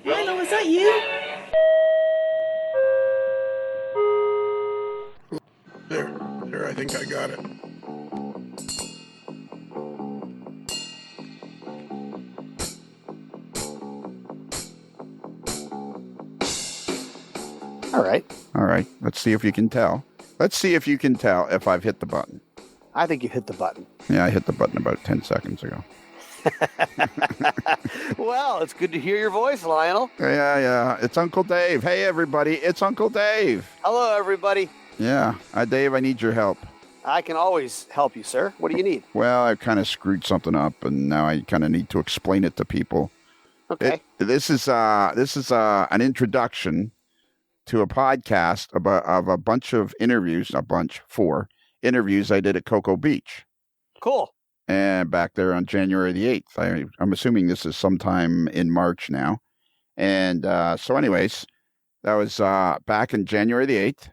Lionel, is that you? There, I think I got it. All right. Let's see if you can tell. Let's see if you can tell if I've hit the button. I think you hit the button. Yeah, I hit the button about 10 seconds ago. Well, it's good to hear your voice, Lionel. Yeah. It's Uncle Dave. Hey, everybody. It's Uncle Dave. Hello, everybody. Yeah. Dave, I need your help. I can always help you, sir. What do you need? Well, I kind of screwed something up, and now I kind of need to explain it to people. Okay. This is an introduction to a podcast of a bunch of interviews, four interviews I did at Cocoa Beach. Cool. And back there on January the 8th. I'm assuming this is sometime in March now. And so anyways, that was back in January the 8th.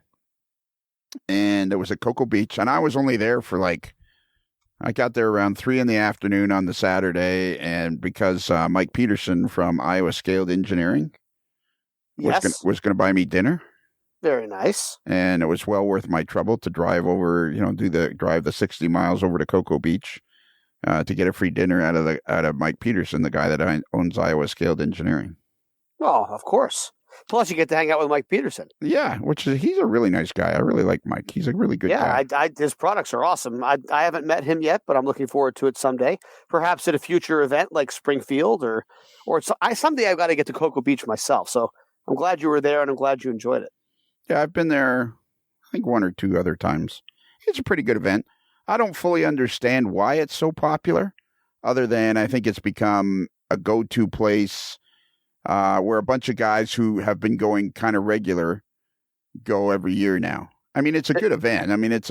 And it was at Cocoa Beach. And I was only there for I got there around 3 p.m. on the Saturday. And because Mike Peterson from Iowa Scaled Engineering was going to buy me dinner. Very nice. And it was well worth my trouble to drive over, drive the 60 miles over to Cocoa Beach to get a free dinner out of Mike Peterson, the guy that owns Iowa Scaled Engineering. Oh, of course. Plus, you get to hang out with Mike Peterson. Yeah, he's a really nice guy. I really like Mike. He's a really good guy. Yeah, his products are awesome. I haven't met him yet, but I'm looking forward to it someday. Perhaps at a future event like Springfield or someday I've got to get to Cocoa Beach myself. So I'm glad you were there, and I'm glad you enjoyed it. Yeah, I've been there, I think, 1 or 2 other times. It's a pretty good event. I don't fully understand why it's so popular, other than I think it's become a go-to place where a bunch of guys who have been going kind of regular go every year now. I mean, it's a good event. I mean, it's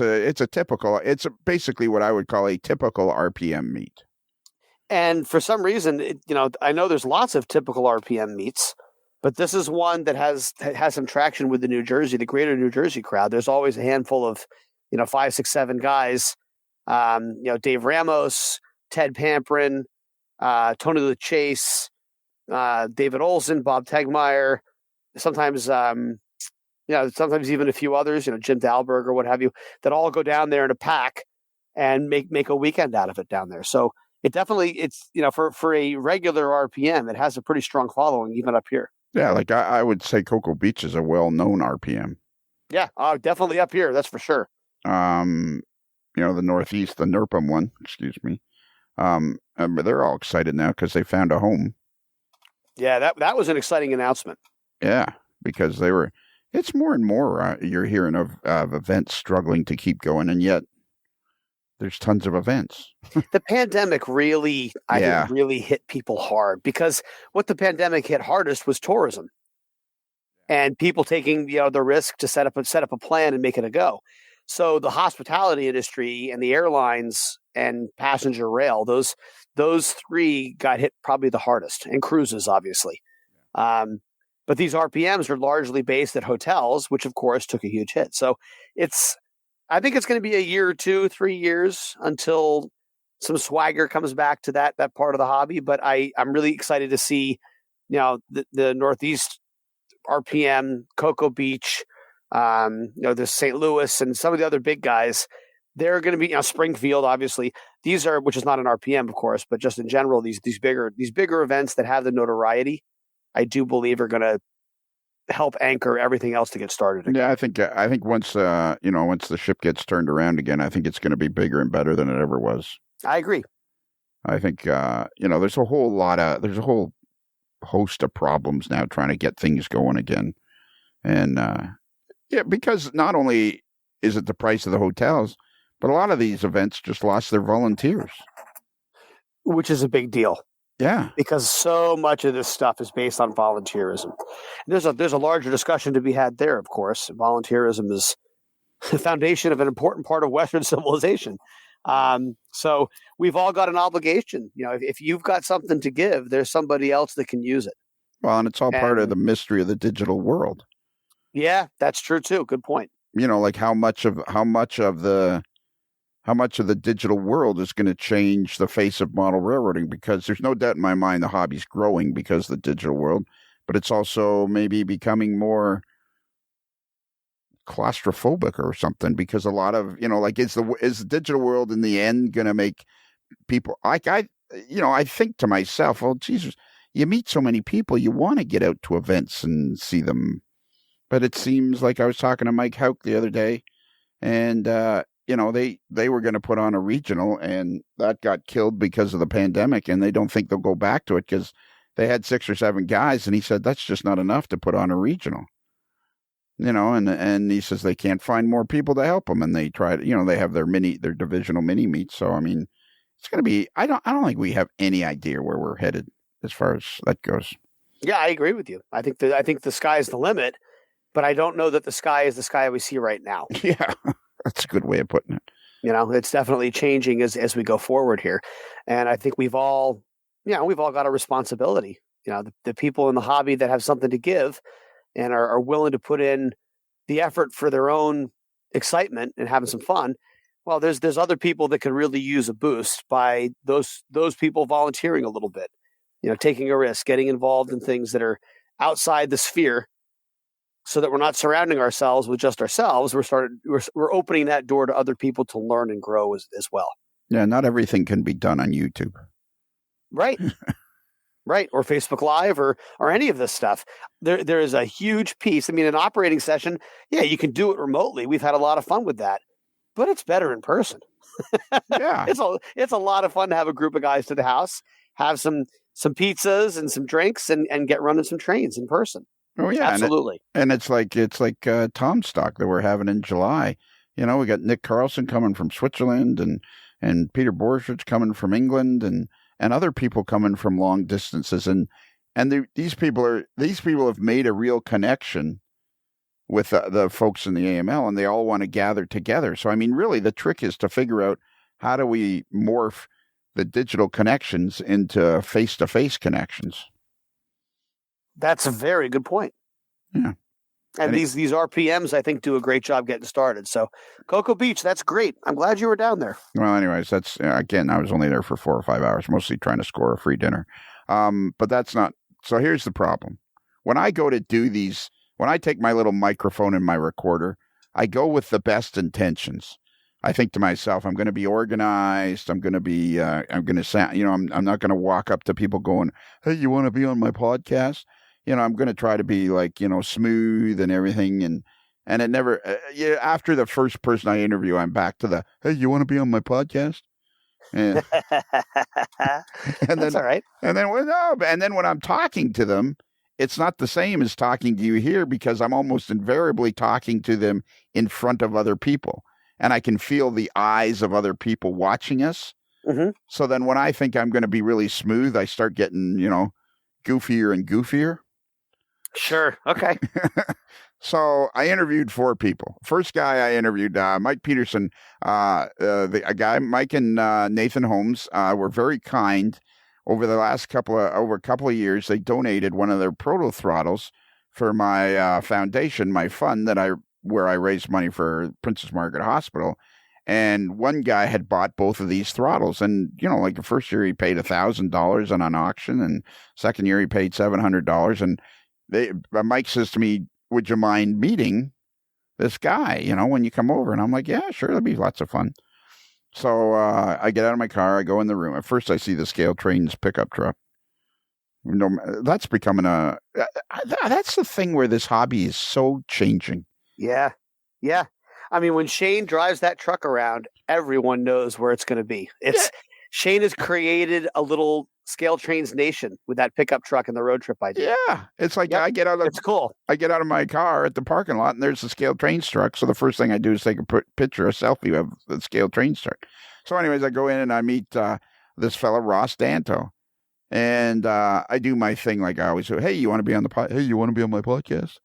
basically what I would call a typical RPM meet. And for some reason, I know there's lots of typical RPM meets, but this is one that has some traction with the greater New Jersey crowd. There's always a handful of, 5, 6, 7 guys. Dave Ramos, Ted Pamprin, Tony LaChase, David Olson, Bob Tegmeyer, sometimes even a few others, Jim Dahlberg or what have you, that all go down there in a pack and make a weekend out of it down there. So it's for a regular RPM, it has a pretty strong following even up here. Yeah, I would say Cocoa Beach is a well-known RPM. Yeah, definitely up here, that's for sure. The Northeast, the NERPM one, excuse me. They're all excited now because they found a home. Yeah, that was an exciting announcement. Yeah, because it's more and more you're hearing of events struggling to keep going, and yet there's tons of events. The pandemic really hit people hard, because what the pandemic hit hardest was tourism, and people taking the risk to set up a plan and make it a go. So the hospitality industry and the airlines and passenger rail, those 3 got hit probably the hardest, and cruises obviously. But these RPMs are largely based at hotels, which of course took a huge hit. So I think it's going to be a year or 2, 3 years until some swagger comes back to that part of the hobby. But I'm really excited to see, the Northeast RPM, Cocoa Beach, there's St. Louis and some of the other big guys. They're going to be, Springfield, obviously. These are, which is not an RPM, of course, but just in general, these bigger events that have the notoriety, I do believe are going to help anchor everything else to get started again. Yeah, I think once once the ship gets turned around again, I think it's going to be bigger and better than it ever was. I agree. I think there's a whole host of problems now trying to get things going again, and because not only is it the price of the hotels, but a lot of these events just lost their volunteers, which is a big deal. Yeah, because so much of this stuff is based on volunteerism. There's a larger discussion to be had there, of course. Volunteerism is the foundation of an important part of Western civilization. So we've all got an obligation. If you've got something to give, there's somebody else that can use it. Well, and it's all part of the mystery of the digital world. Yeah, that's true too. Good point. Like how much of how much of the digital world is going to change the face of model railroading, because there's no doubt in my mind the hobby's growing because of the digital world, but it's also maybe becoming more claustrophobic or something, because a lot of, like, is the digital world in the end going to make people like I think to myself, well, Jesus, you meet so many people, you want to get out to events and see them. But it seems like I was talking to Mike Hauk the other day, and they were going to put on a regional, and that got killed because of the pandemic, and they don't think they'll go back to it because they had 6 or 7 guys, and he said that's just not enough to put on a regional. And he says they can't find more people to help them, and they tried. They have their divisional mini meets. So I mean, it's going to be. I don't think we have any idea where we're headed as far as that goes. Yeah, I agree with you. I think the sky is the limit, but I don't know that the sky is the sky we see right now. Yeah, that's a good way of putting it. It's definitely changing as we go forward here, and I think we've all got a responsibility. The people in the hobby that have something to give and are willing to put in the effort for their own excitement and having some fun. Well, there's other people that could really use a boost by those people volunteering a little bit, taking a risk, getting involved in things that are outside the sphere, so that we're not surrounding ourselves with just ourselves. We're opening that door to other people to learn and grow as well. Yeah, not everything can be done on YouTube. Right. Right, or Facebook Live, or any of this stuff. There is a huge piece. I mean, an operating session, yeah, you can do it remotely. We've had a lot of fun with that, but it's better in person. Yeah, it's a lot of fun to have a group of guys to the house, have some pizzas and some drinks, and get running some trains in person. Oh yeah, absolutely. And it's like Tom Stock that we're having in July. We got Nick Carlson coming from Switzerland, and Peter Borchert coming from England, and other people coming from long distances, and these people have made a real connection with the folks in the AML, and they all want to gather together. So I mean, really, the trick is to figure out how do we morph the digital connections into face-to-face connections. That's a very good point. Yeah. And these RPMs, I think, do a great job getting started. So, Cocoa Beach, that's great. I'm glad you were down there. Well, anyways, that's again, I was only there for 4 or 5 hours, mostly trying to score a free dinner. But that's not. So here's the problem: when I go to do these, when I take my little microphone and my recorder, I go with the best intentions. I think to myself, I'm going to be organized. I'm going to be. I'm going to sound. I'm not going to walk up to people going, "Hey, you want to be on my podcast?" I'm going to try to be like, smooth and everything. And it never, after the first person I interview, I'm back to the, hey, you want to be on my podcast? And, That's all right. And then when I'm talking to them, it's not the same as talking to you here, because I'm almost invariably talking to them in front of other people. And I can feel the eyes of other people watching us. Mm-hmm. So then when I think I'm going to be really smooth, I start getting, goofier and goofier. Sure. Okay. So I interviewed 4 people. First guy I interviewed, Mike Peterson, a guy, Mike and Nathan Holmes, were very kind. Over the last couple of years, they donated one of their proto throttles for my foundation, my fund where I raised money for Princess Margaret Hospital. And one guy had bought both of these throttles, and like the first year he paid $1,000 on an auction, and second year he paid $700. And Mike says to me, would you mind meeting this guy, when you come over? And I'm like, yeah, sure. That'd be lots of fun. So I get out of my car. I go in the room. At first I see the Scale Trains pickup truck. That's becoming that's the thing where this hobby is so changing. Yeah. Yeah. I mean, when Shane drives that truck around, everyone knows where it's going to be. Shane has created a little Scale Trains nation with that pickup truck and the road trip I did. Yeah, it's like it's cool. I get out of my car at the parking lot, and there's the Scale Trains truck. So the first thing I do is take a picture, a selfie of the Scale Trains truck. So anyways, I go in and I meet this fellow, Ross Danto. And I do my thing like I always do. Hey, you want to be on Hey, you want to be on my podcast?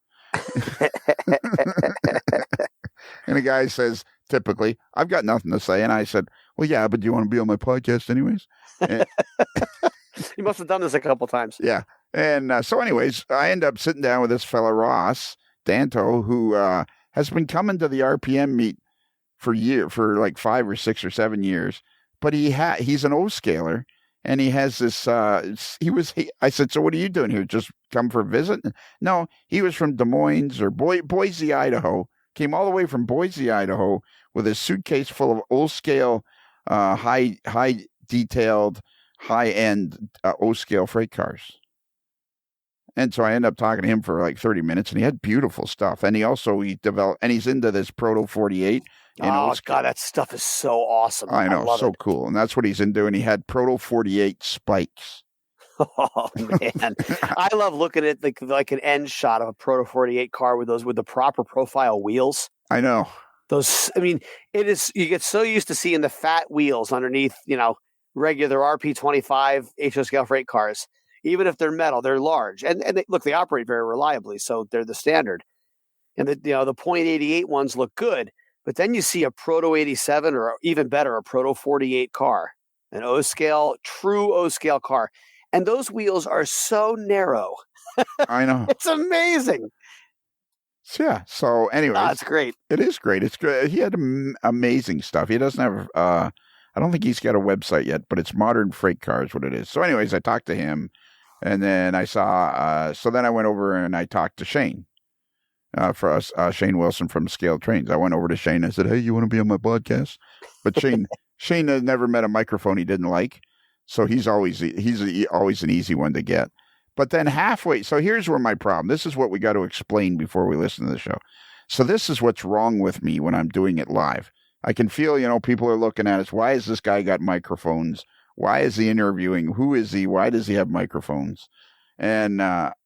And the guy says, typically, I've got nothing to say. And I said, well, yeah, but do you want to be on my podcast anyways? You must have done this a couple times. Yeah. And so anyways, I end up sitting down with this fellow, Ross Danto, who has been coming to the RPM meet for like 5 or 6 or 7 years. But he's an O-scaler, and he has this. I said, so what are you doing here? Just come for a visit? No, he was from Des Moines or Boise, Idaho. Came all the way from Boise, Idaho, with a suitcase full of O-scale, high detailed, high end O-scale freight cars. And so I ended up talking to him for like 30 minutes, and he had beautiful stuff. And he developed, and he's into this Proto 48. Oh, God, that stuff is so awesome. I know, so cool. And that's what he's into. And he had Proto 48 spikes. Oh, man. I love looking at like an end shot of a Proto 48 car with the proper profile wheels. I know. You get so used to seeing the fat wheels underneath, regular RP25 HO scale freight cars. Even if they're metal, they're large, and they operate very reliably, so they're the standard. And the .88 ones look good, but then you see a Proto 87 or even better, a Proto 48 car, an O-scale, true O-scale car, and those wheels are so narrow. I know. It's amazing. Yeah. So anyway, it's great. It is great. It's good. He had amazing stuff. He doesn't have. I don't think he's got a website yet, but it's Modern Freight Cars, what it is. So anyways, I talked to him. And then I saw, so then I went over and I talked to Shane, Shane Wilson from Scale Trains. I went over to Shane and I said, hey, you want to be on my podcast? But Shane had never met a microphone he didn't like. So he's always an easy one to get. But then halfway, so here's where my problem, this is what we got to explain before we listen to the show. So this is what's wrong with me when I'm doing it live. I can feel, people are looking at us. Why has this guy got microphones? Why is he interviewing? Who is he? Why does he have microphones? And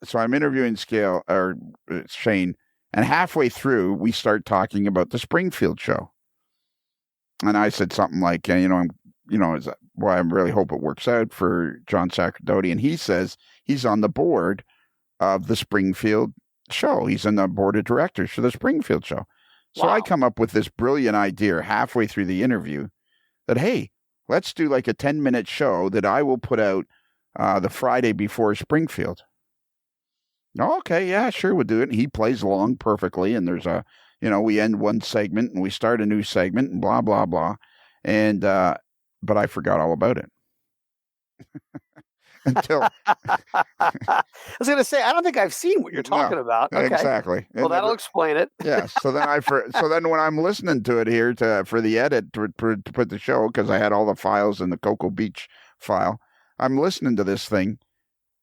so I'm interviewing Shane, and halfway through, we start talking about the Springfield show. And I said something like, I really hope it works out for John Sacerdoti. And he says he's on the board of the Springfield show. He's on the board of directors for the Springfield show. So wow. I come up with this brilliant idea halfway through the interview that, hey, let's do like a 10-minute show that I will put out the Friday before Springfield. Okay, yeah, sure, we'll do it. And he plays along perfectly. And there's we end one segment and we start a new segment and blah, blah, blah. And, but I forgot all about it. Until I was going to say, I don't think I've seen what you're talking about. Okay. Exactly. Well, that'll explain it. Yeah. So then when I'm listening to it here for the edit to put the show, because I had all the files in the Cocoa Beach file, I'm listening to this thing,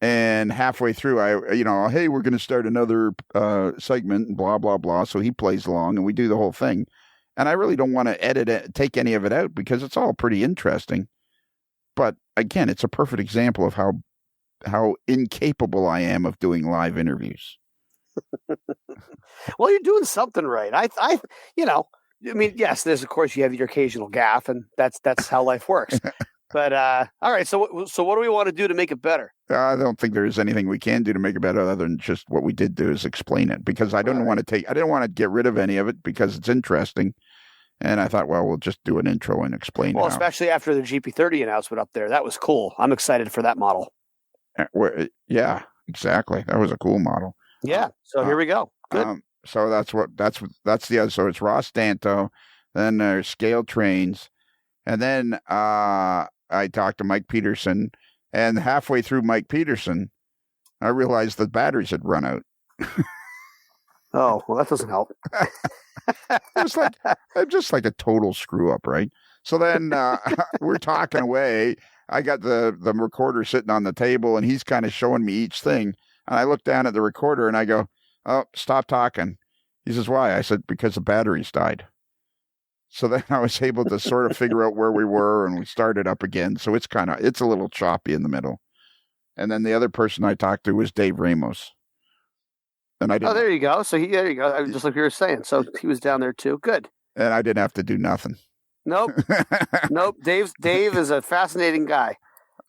and halfway through, hey, we're going to start another segment and blah blah blah. So he plays along, and we do the whole thing, and I really don't want to take any of it out because it's all pretty interesting. But again, it's a perfect example of how incapable I am of doing live interviews. Well, you're doing something right. Yes, there's, of course, you have your occasional gaffe, and that's how life works. But all right, so what do we want to do to make it better? I don't think there's anything we can do to make it better other than just what we did do is explain it, because I didn't want to get rid of any of it because it's interesting. And I thought, well, we'll just do an intro and explain. Well, especially after the GP30 announcement up there. That was cool. I'm excited for that model. Yeah, exactly. That was a cool model. Yeah. So here we go. Good. So that's the other. So it's Ross Danto. Then there's Scale Trains. And then I talked to Mike Peterson. And halfway through Mike Peterson, I realized the batteries had run out. Oh, well, that doesn't help. I'm just like a total screw up, right? So then we're talking away. I got the recorder sitting on the table, and he's kind of showing me each thing. And I look down at the recorder, and I go, oh, stop talking. He says, why? I said, because the batteries died. So then I was able to sort of figure out where we were, and we started up again. So it's a little choppy in the middle. And then the other person I talked to was Dave Ramos. And I didn't. Oh, there you go. So there you go. Just like you were saying. So he was down there too. Good. And I didn't have to do nothing. Nope. Nope. Dave is a fascinating guy.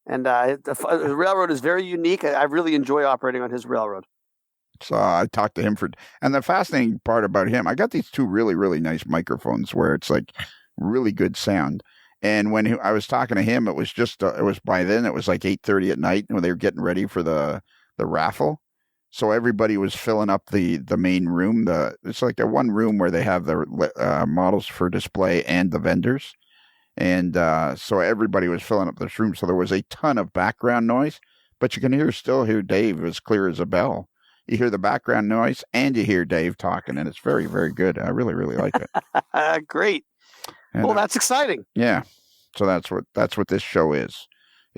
And the railroad is very unique. I really enjoy operating on his railroad. So I talked to him and the fascinating part about him, I got these two really, really nice microphones where it's like really good sound. And when I was talking to him, it was just, by then it was like 8:30 at night when they were getting ready for the raffle. So everybody was filling up the main room. It's like a one room where they have the models for display and the vendors. And so everybody was filling up this room. So there was a ton of background noise, but you can still hear Dave as clear as a bell. You hear the background noise and you hear Dave talking, and it's very, very good. I really, really like it. Great. And, well, that's exciting. Yeah. So that's what this show is.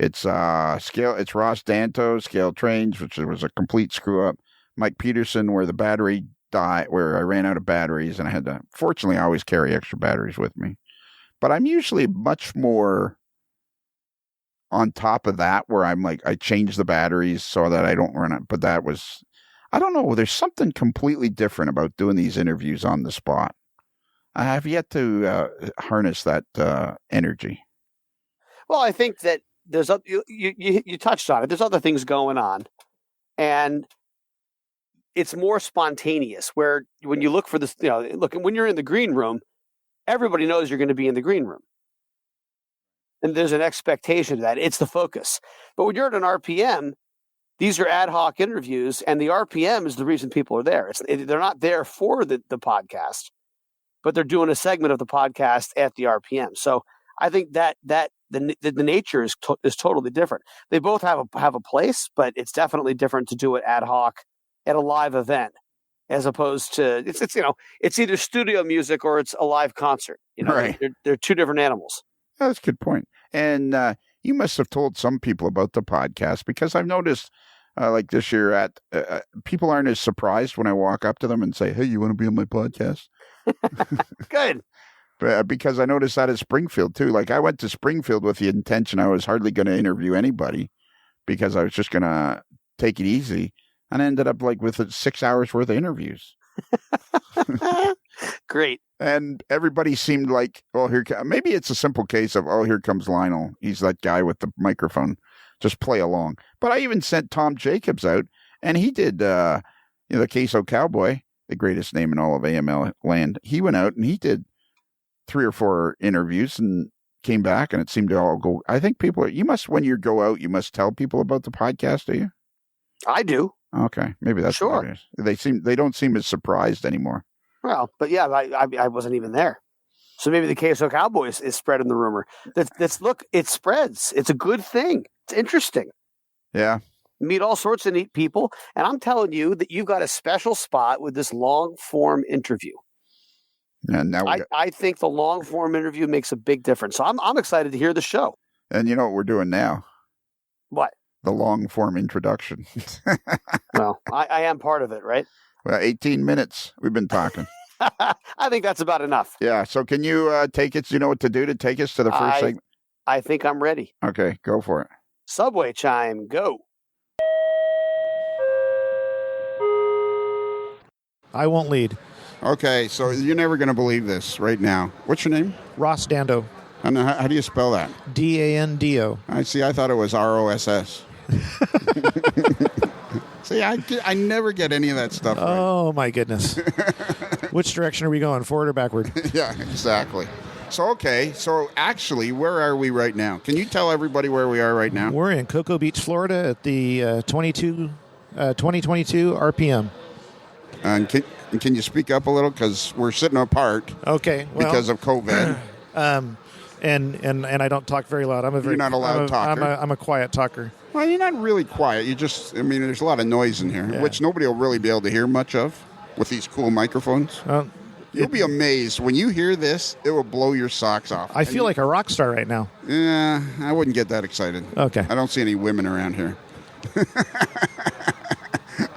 It's It's Ross Danto, Scale Trains, which was a complete screw up. Mike Peterson, where the battery died, where I ran out of batteries, and I had to. Fortunately, I always carry extra batteries with me. But I'm usually much more on top of that, where I'm like, I change the batteries so that I don't run out. But that was, I don't know, there's something completely different about doing these interviews on the spot. I have yet to harness that energy. Well, I think that there's you touched on it. There's other things going on, and it's more spontaneous. Where when you look for this, look, when you're in the green room, everybody knows you're going to be in the green room. And there's an expectation of that. It's the focus. But when you're at an RPM, these are ad hoc interviews, and the RPM is the reason people are there. They're not there for the podcast, but they're doing a segment of the podcast at the RPM. So I think that the nature is totally different. They both have a place, but it's definitely different to do it ad hoc at a live event, as opposed to it's either studio music or it's a live concert. Right. They're two different animals. That's a good point. And you must have told some people about the podcast, because I've noticed, like this year, people aren't as surprised when I walk up to them and say, "Hey, you want to be on my podcast?" Good. Because I noticed that at Springfield too. Like, I went to Springfield with the intention I was hardly going to interview anybody, because I was just going to take it easy. And I ended up with 6 hours worth of interviews. Great. And everybody seemed like, maybe it's a simple case of, here comes Lionel. He's that guy with the microphone. Just play along. But I even sent Tom Jacobs out, and he did, the Queso Cowboy, the greatest name in all of AML land. He went out and he did 3 or 4 interviews and came back, and it seemed to all go. I think when you go out, you must tell people about the podcast, do you? I do. Okay, maybe that's sure. What it is. They don't seem as surprised anymore. Well, but yeah, I wasn't even there, so maybe the Queso Cowboys is spreading the rumor. Look, it spreads. It's a good thing. It's interesting. Yeah, meet all sorts of neat people, and I'm telling you that you've got a special spot with this long form interview. And now I think the long form interview makes a big difference. So I'm excited to hear the show. And you know what we're doing now? What? The long form introduction. Well, I am part of it, right? Well, 18 minutes we've been talking. I think that's about enough. Yeah. So can you take it? Do you know what to do to take us to the first segment? I think I'm ready. Okay, go for it. Subway chime, go. I won't lead. Okay, so you're never going to believe this right now. What's your name? Ross Dando. And how do you spell that? Dando. I see. I thought it was ROSS. See, I never get any of that stuff right. Oh, my goodness. Which direction are we going, forward or backward? Yeah, exactly. So, okay. So, actually, where are we right now? Can you tell everybody where we are right now? We're in Cocoa Beach, Florida at the 2022 RPM. And can you speak up a little? Because we're sitting apart. Okay. Well, because of COVID. And I don't talk very loud. You're not a loud talker. I'm a quiet talker. Well, you're not really quiet. There's a lot of noise in here, which nobody will really be able to hear much of with these cool microphones. You'll be amazed. When you hear this, it will blow your socks off. I feel like a rock star right now. Yeah, I wouldn't get that excited. Okay. I don't see any women around here.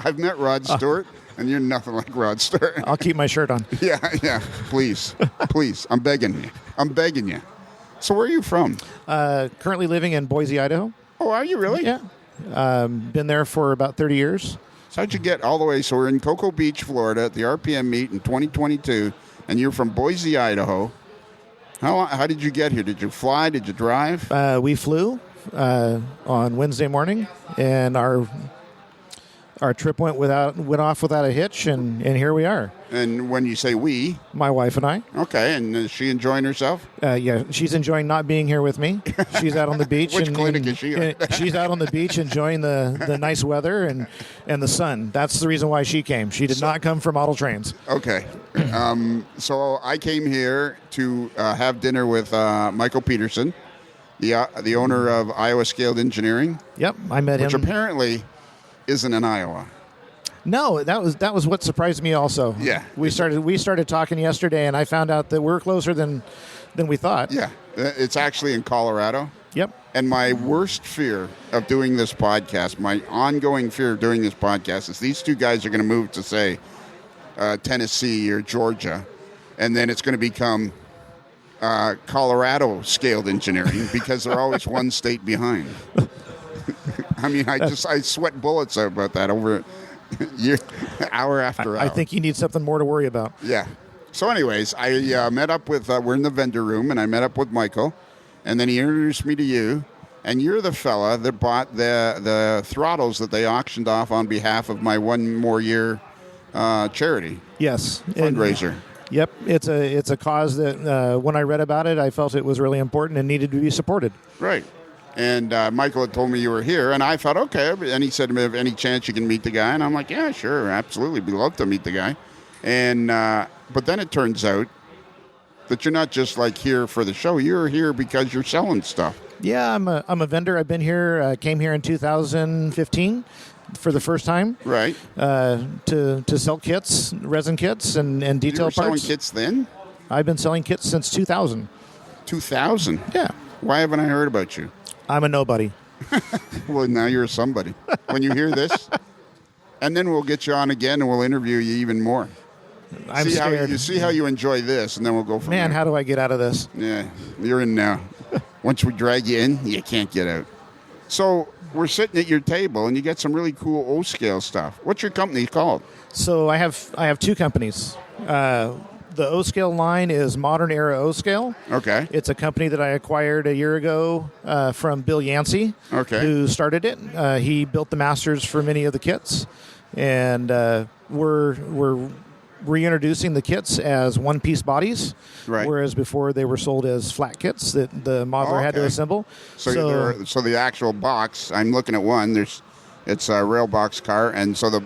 I've met Rod Stewart, and you're nothing like Rod Stewart. I'll keep my shirt on. Yeah. Please. I'm begging you. So where are you from? Currently living in Boise, Idaho. Oh, are you really? Yeah. Been there for about 30 years. So how'd you get all the way? So we're in Cocoa Beach, Florida at the RPM meet in 2022, and you're from Boise, Idaho. How did you get here? Did you fly? Did you drive? We flew on Wednesday morning, and our our trip went off without a hitch, and here we are. And when you say we, my wife and I. Okay, and is she enjoying herself? Yeah, she's enjoying not being here with me. She's out on the beach. Which clinic is she on? She's out on the beach enjoying the nice weather and the sun. That's the reason why she came. She did not come for model trains. Okay. So I came here to have dinner with Michael Peterson, the owner of Iowa Scaled Engineering. Yep, I met him. Which apparently isn't in Iowa. No, that was what surprised me also. Yeah. We started talking yesterday, and I found out that we're closer than we thought. Yeah. It's actually in Colorado. Yep. And my worst fear of doing this podcast, my ongoing fear of doing this podcast, is these two guys are going to move to, say, Tennessee or Georgia, and then it's going to become Colorado Scaled Engineering because they're always one state behind. I mean, I sweat bullets about that over hour after hour. I think you need something more to worry about. Yeah. So anyways, I met up with, we're in the vendor room, and I met up with Michael, and then he introduced me to you, and you're the fella that bought the throttles that they auctioned off on behalf of my One More Year charity. Yes. Fundraiser. Yep. It's a cause that when I read about it, I felt it was really important and needed to be supported. Right. And Michael had told me you were here, and I thought, okay. And he said to me, "Have any chance you can meet the guy?" And I'm like, "Yeah, sure, absolutely. We'd love to meet the guy." And but then it turns out that you're not just like here for the show. You're here because you're selling stuff. Yeah, I'm a vendor. I've been here. Came here in 2015 for the first time. Right. To sell kits, resin kits, and detail parts. You were selling kits then? I've been selling kits since 2000. 2000? Yeah. Why haven't I heard about you? I'm a nobody. Well, now you're a somebody. When you hear this, and then we'll get you on again, and we'll interview you even more. I'm scared. See how you enjoy this, and then we'll go from there. Man, how do I get out of this? Yeah, you're in now. Once we drag you in, you can't get out. So we're sitting at your table, and you got some really cool O-scale stuff. What's your company called? So I have two companies. The O-scale line is Modern Era O-scale. Okay. It's a company that I acquired a year ago from Bill Yancey, who started it. He built the masters for many of the kits, and we're reintroducing the kits as one-piece bodies, right? Whereas before they were sold as flat kits that the modeler had to assemble. So the actual box, I'm looking at one. It's a rail box car, and so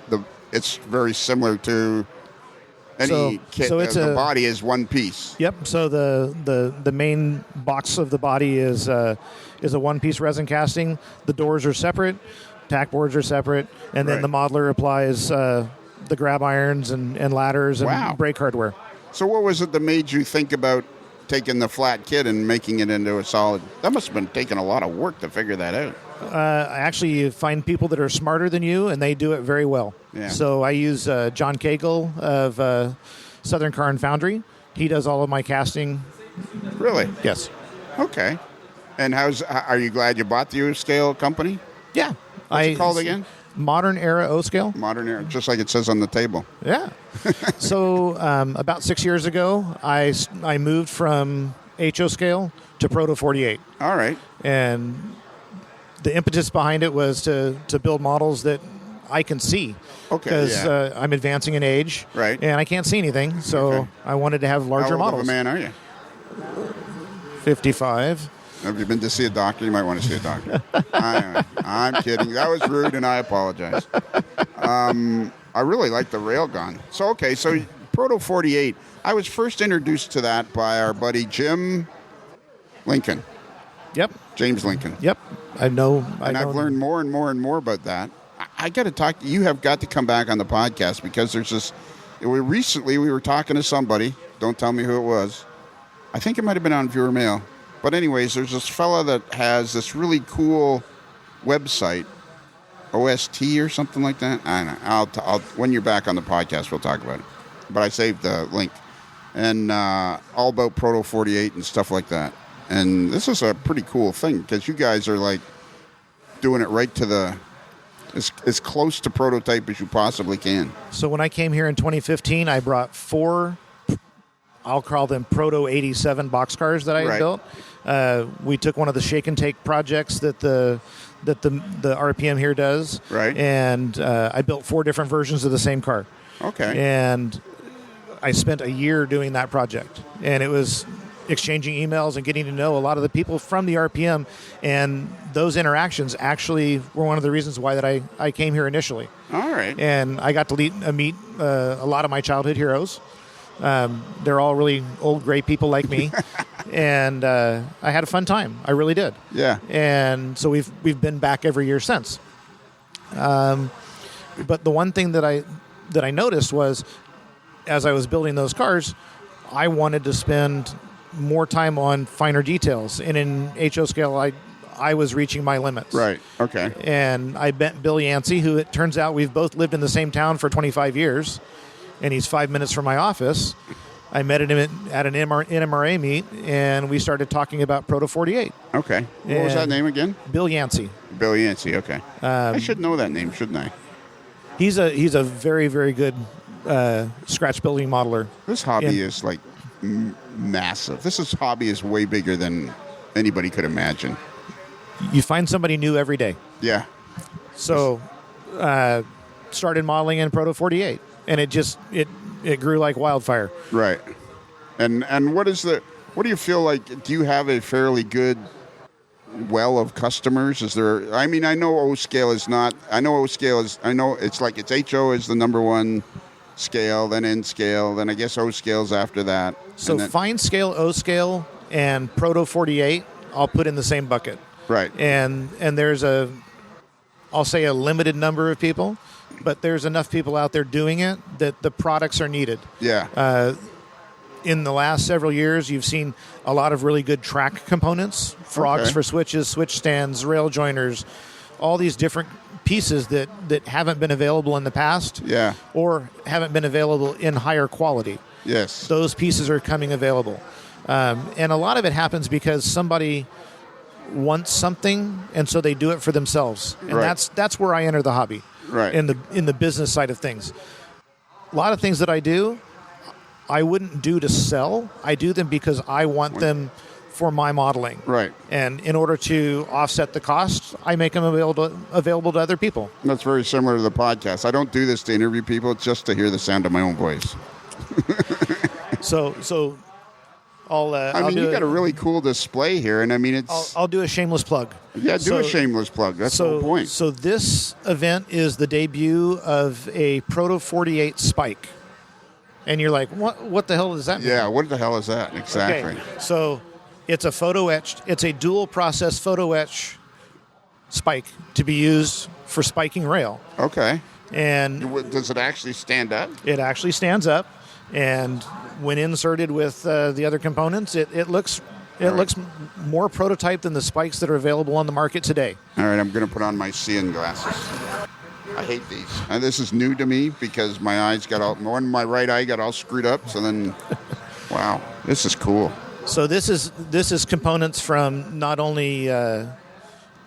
it's very similar to any kit. So the body is one piece. Yep. So the main box of the body is a one-piece resin casting. The doors are separate, tack boards are separate, and then the modeler applies the grab irons and ladders and brake hardware. So what was it that made you think about taking the flat kit and making it into a solid? That must have been taking a lot of work to figure that out. Actually, you find people that are smarter than you, and they do it very well. Yeah. So I use John Cagle of Southern Car and Foundry. He does all of my casting. Really? Yes. Okay. And are you glad you bought the O-scale company? Yeah. What's it called again? Modern Era O-scale. Modern Era, just like it says on the table. Yeah. So about 6 years ago, I moved from HO scale to Proto 48. All right. And the impetus behind it was to build models that I can see. Okay. Because I'm advancing in age. Right. And I can't see anything. So I wanted to have larger models. How old of a man are you? 55. Have you been to see a doctor? You might want to see a doctor. I'm kidding. That was rude, and I apologize. I really like the railgun. So Proto 48. I was first introduced to that by our buddy Jim Lincoln. Yep. James Lincoln. Yep. I've learned more and more and more about that. I got to talk. You have got to come back on the podcast because there's this. Recently, we were talking to somebody. Don't tell me who it was. I think it might have been on Viewer Mail. But anyways, there's this fella that has this really cool website, OST or something like that. I don't know. I'll when you're back on the podcast, we'll talk about it. But I saved the link. And all about Proto 48 and stuff like that. And this is a pretty cool thing because you guys are like doing it right to as close to prototype as you possibly can. So when I came here in 2015, I brought 4, I'll call them Proto 87 boxcars that I had built. We took one of the shake and take projects that the that the RPM here does. Right. And I built 4 different versions of the same car. Okay. And I spent a year doing that project. And it was exchanging emails and getting to know a lot of the people from the RPM. And those interactions actually were one of the reasons why that I came here initially. All right. And I got to meet a lot of my childhood heroes. They're all really old, gray people like me. And I had a fun time. I really did. Yeah. And so we've been back every year since. But the one thing that I noticed was, as I was building those cars, I wanted to spend more time on finer details. And in HO scale, I was reaching my limits. Right. Okay. And I met Bill Yancey, who it turns out we've both lived in the same town for 25 years, and he's 5 minutes from my office. I met him at an NMRA meet, and we started talking about Proto 48. Okay. What was that name again? Bill Yancey. Bill Yancey. Okay. I should know that name, shouldn't I? He's a very, very good scratch building modeler. This hobby is like massive. This hobby is way bigger than anybody could imagine. You find somebody new every day. Yeah. So started modeling in Proto 48, and it grew like wildfire. Right. And what do you feel like? Do you have a fairly good well of customers? Is there? I mean, I know O scale is not. I know O scale is. I know it's HO is the number one scale, then N scale, then I guess O scale's after that. So fine scale, O scale, and Proto 48, I'll put in the same bucket. Right. And there's I'll say a limited number of people, but there's enough people out there doing it that the products are needed. Yeah. In the last several years, you've seen a lot of really good track components, frogs for switches, switch stands, rail joiners, all these different pieces that haven't been available in the past. Yeah. Or haven't been available in higher quality. Yes. Those pieces are coming available. And a lot of it happens because somebody wants something, and so they do it for themselves. And that's where I enter the hobby. Right. In the business side of things. A lot of things that I do, I wouldn't do to sell. I do them because I want them for my modeling. Right. And in order to offset the cost, I make them available to other people. That's very similar to the podcast. I don't do this to interview people. It's just to hear the sound of my own voice. So I'll you got a really cool display here, and I mean it's. I'll do a shameless plug. Yeah, do a shameless plug. That's the whole point. So this event is the debut of a Proto 48 spike, and you're like, what the hell does that mean? Yeah, what the hell is that exactly? Okay. So it's a photo etched. It's a dual process photo etch spike to be used for spiking rail. Okay. And does it actually stand up? It actually stands up. And when inserted with the other components, it looks more prototype than the spikes that are available on the market today. All right, I'm going to put on my seeing glasses. I hate these. And this is new to me because my my right eye got all screwed up. So then, wow, this is cool. So this is components from not only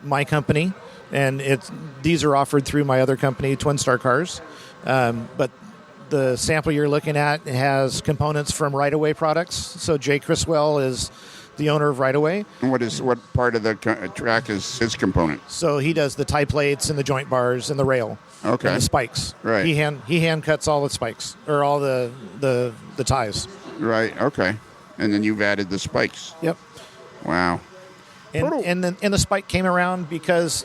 my company, and these are offered through my other company, Twin Star Cars, but the sample you're looking at has components from Right Away products. So Jay Criswell is the owner of Right Away. And what part of the track is his component? So he does the tie plates and the joint bars and the rail. Okay. And the spikes. Right. He hand cuts all the spikes or all the ties. Right. Okay. And then you've added the spikes. Yep. Wow. And the spike came around because,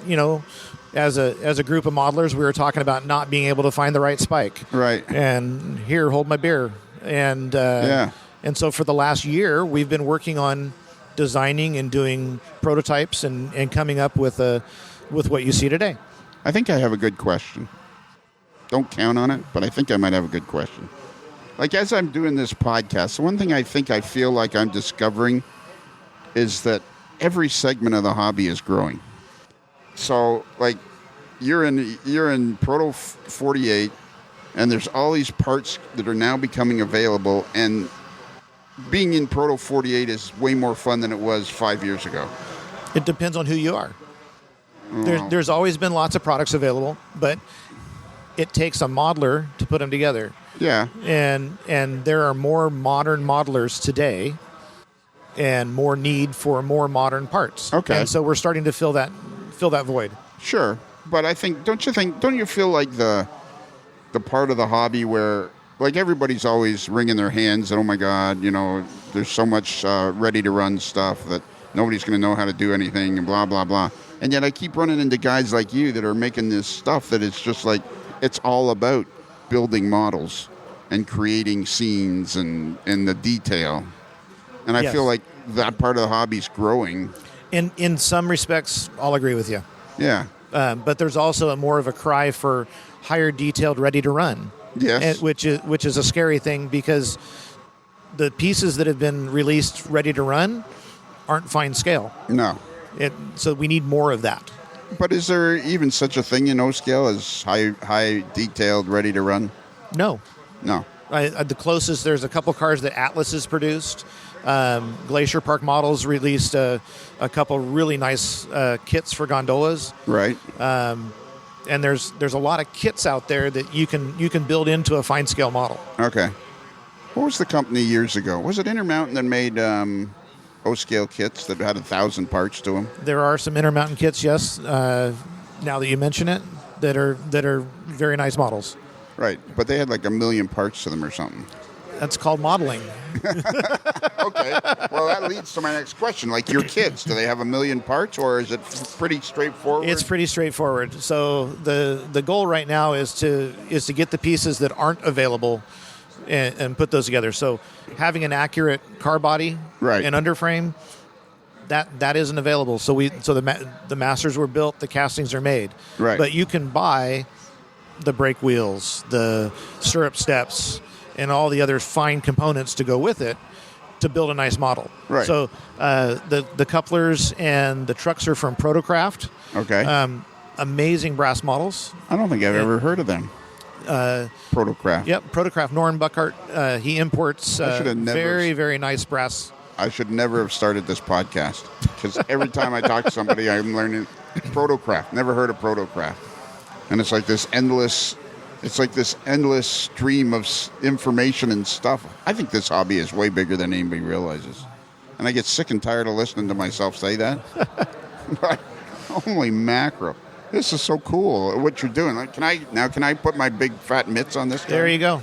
as a group of modelers, we were talking about not being able to find the right spike. Right. And here, hold my beer. And and so for the last year, we've been working on designing and doing prototypes and coming up with what you see today. I think I have a good question. Don't count on it, but I think I might have a good question. Like, as I'm doing this podcast, one thing I feel like I'm discovering is that every segment of the hobby is growing. So, like, you're in Proto 48, and there's all these parts that are now becoming available, and being in Proto 48 is way more fun than it was 5 years ago. It depends on who you are. There's always been lots of products available, but it takes a modeler to put them together. Yeah. And there are more modern modelers today and more need for more modern parts. Okay. And so we're starting to fill that void. Sure, but don't you feel like the part of the hobby where, like, everybody's always wringing their hands and, oh my God, there's so much ready-to-run stuff that nobody's going to know how to do anything and blah, blah, blah. And yet I keep running into guys like you that are making this stuff that it's just like, it's all about building models and creating scenes and the detail. And I feel like that part of the hobby's growing. In some respects, I'll agree with you. Yeah. But there's also more of a cry for higher detailed, ready to run. Yes. Which is a scary thing, because the pieces that have been released ready to run aren't fine scale. No. So we need more of that. But is there even such a thing in scale as high detailed, ready to run? No. No. The closest, there's a couple cars that Atlas has produced. Glacier Park Models released a couple really nice kits for gondolas. Right. And there's a lot of kits out there that you can build into a fine scale model. Okay. What was the company years ago? Was it Intermountain that made O-scale kits that had 1,000 parts to them? There are some Intermountain kits, yes. Now that you mention it, that are very nice models. Right, but they had like 1 million parts to them or something. That's called modeling. Okay. Well, that leads to my next question. Like, your kits, do they have 1 million parts, or is it pretty straightforward? It's pretty straightforward. So the goal right now is to get the pieces that aren't available and put those together. So having an accurate car body and underframe, that isn't available. So the masters were built, the castings are made. Right. But you can buy the brake wheels, the stirrup steps, and all the other fine components to go with it to build a nice model. Right. So the couplers and the trucks are from Protocraft. Okay. Amazing brass models. I don't think I've ever heard of them. Protocraft. Yep, Protocraft. Norm Buckhart, he imports very, very nice brass. I should never have started this podcast, because every time I talk to somebody, I'm learning Protocraft. Never heard of Protocraft. And it's like this endless stream of information and stuff. I think this hobby is way bigger than anybody realizes. And I get sick and tired of listening to myself say that. But holy mackerel. This is so cool, what you're doing. Like, can I put my big fat mitts on this guy? There you go.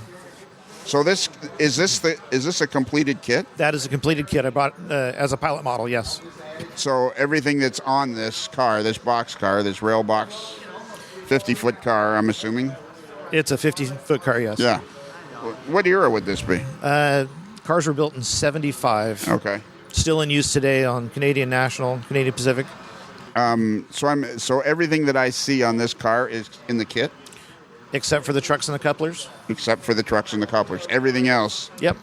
So is this a completed kit? That is a completed kit I bought as a pilot model, yes. So everything that's on this car, this box car, this rail box, 50-foot car, I'm assuming? It's a 50-foot car, yes. Yeah. What era would this be? Cars were built in 75. Okay. Still in use today on Canadian National, Canadian Pacific. So everything that I see on this car is in the kit? Except for the trucks and the couplers? Except for the trucks and the couplers. Everything else? Yep.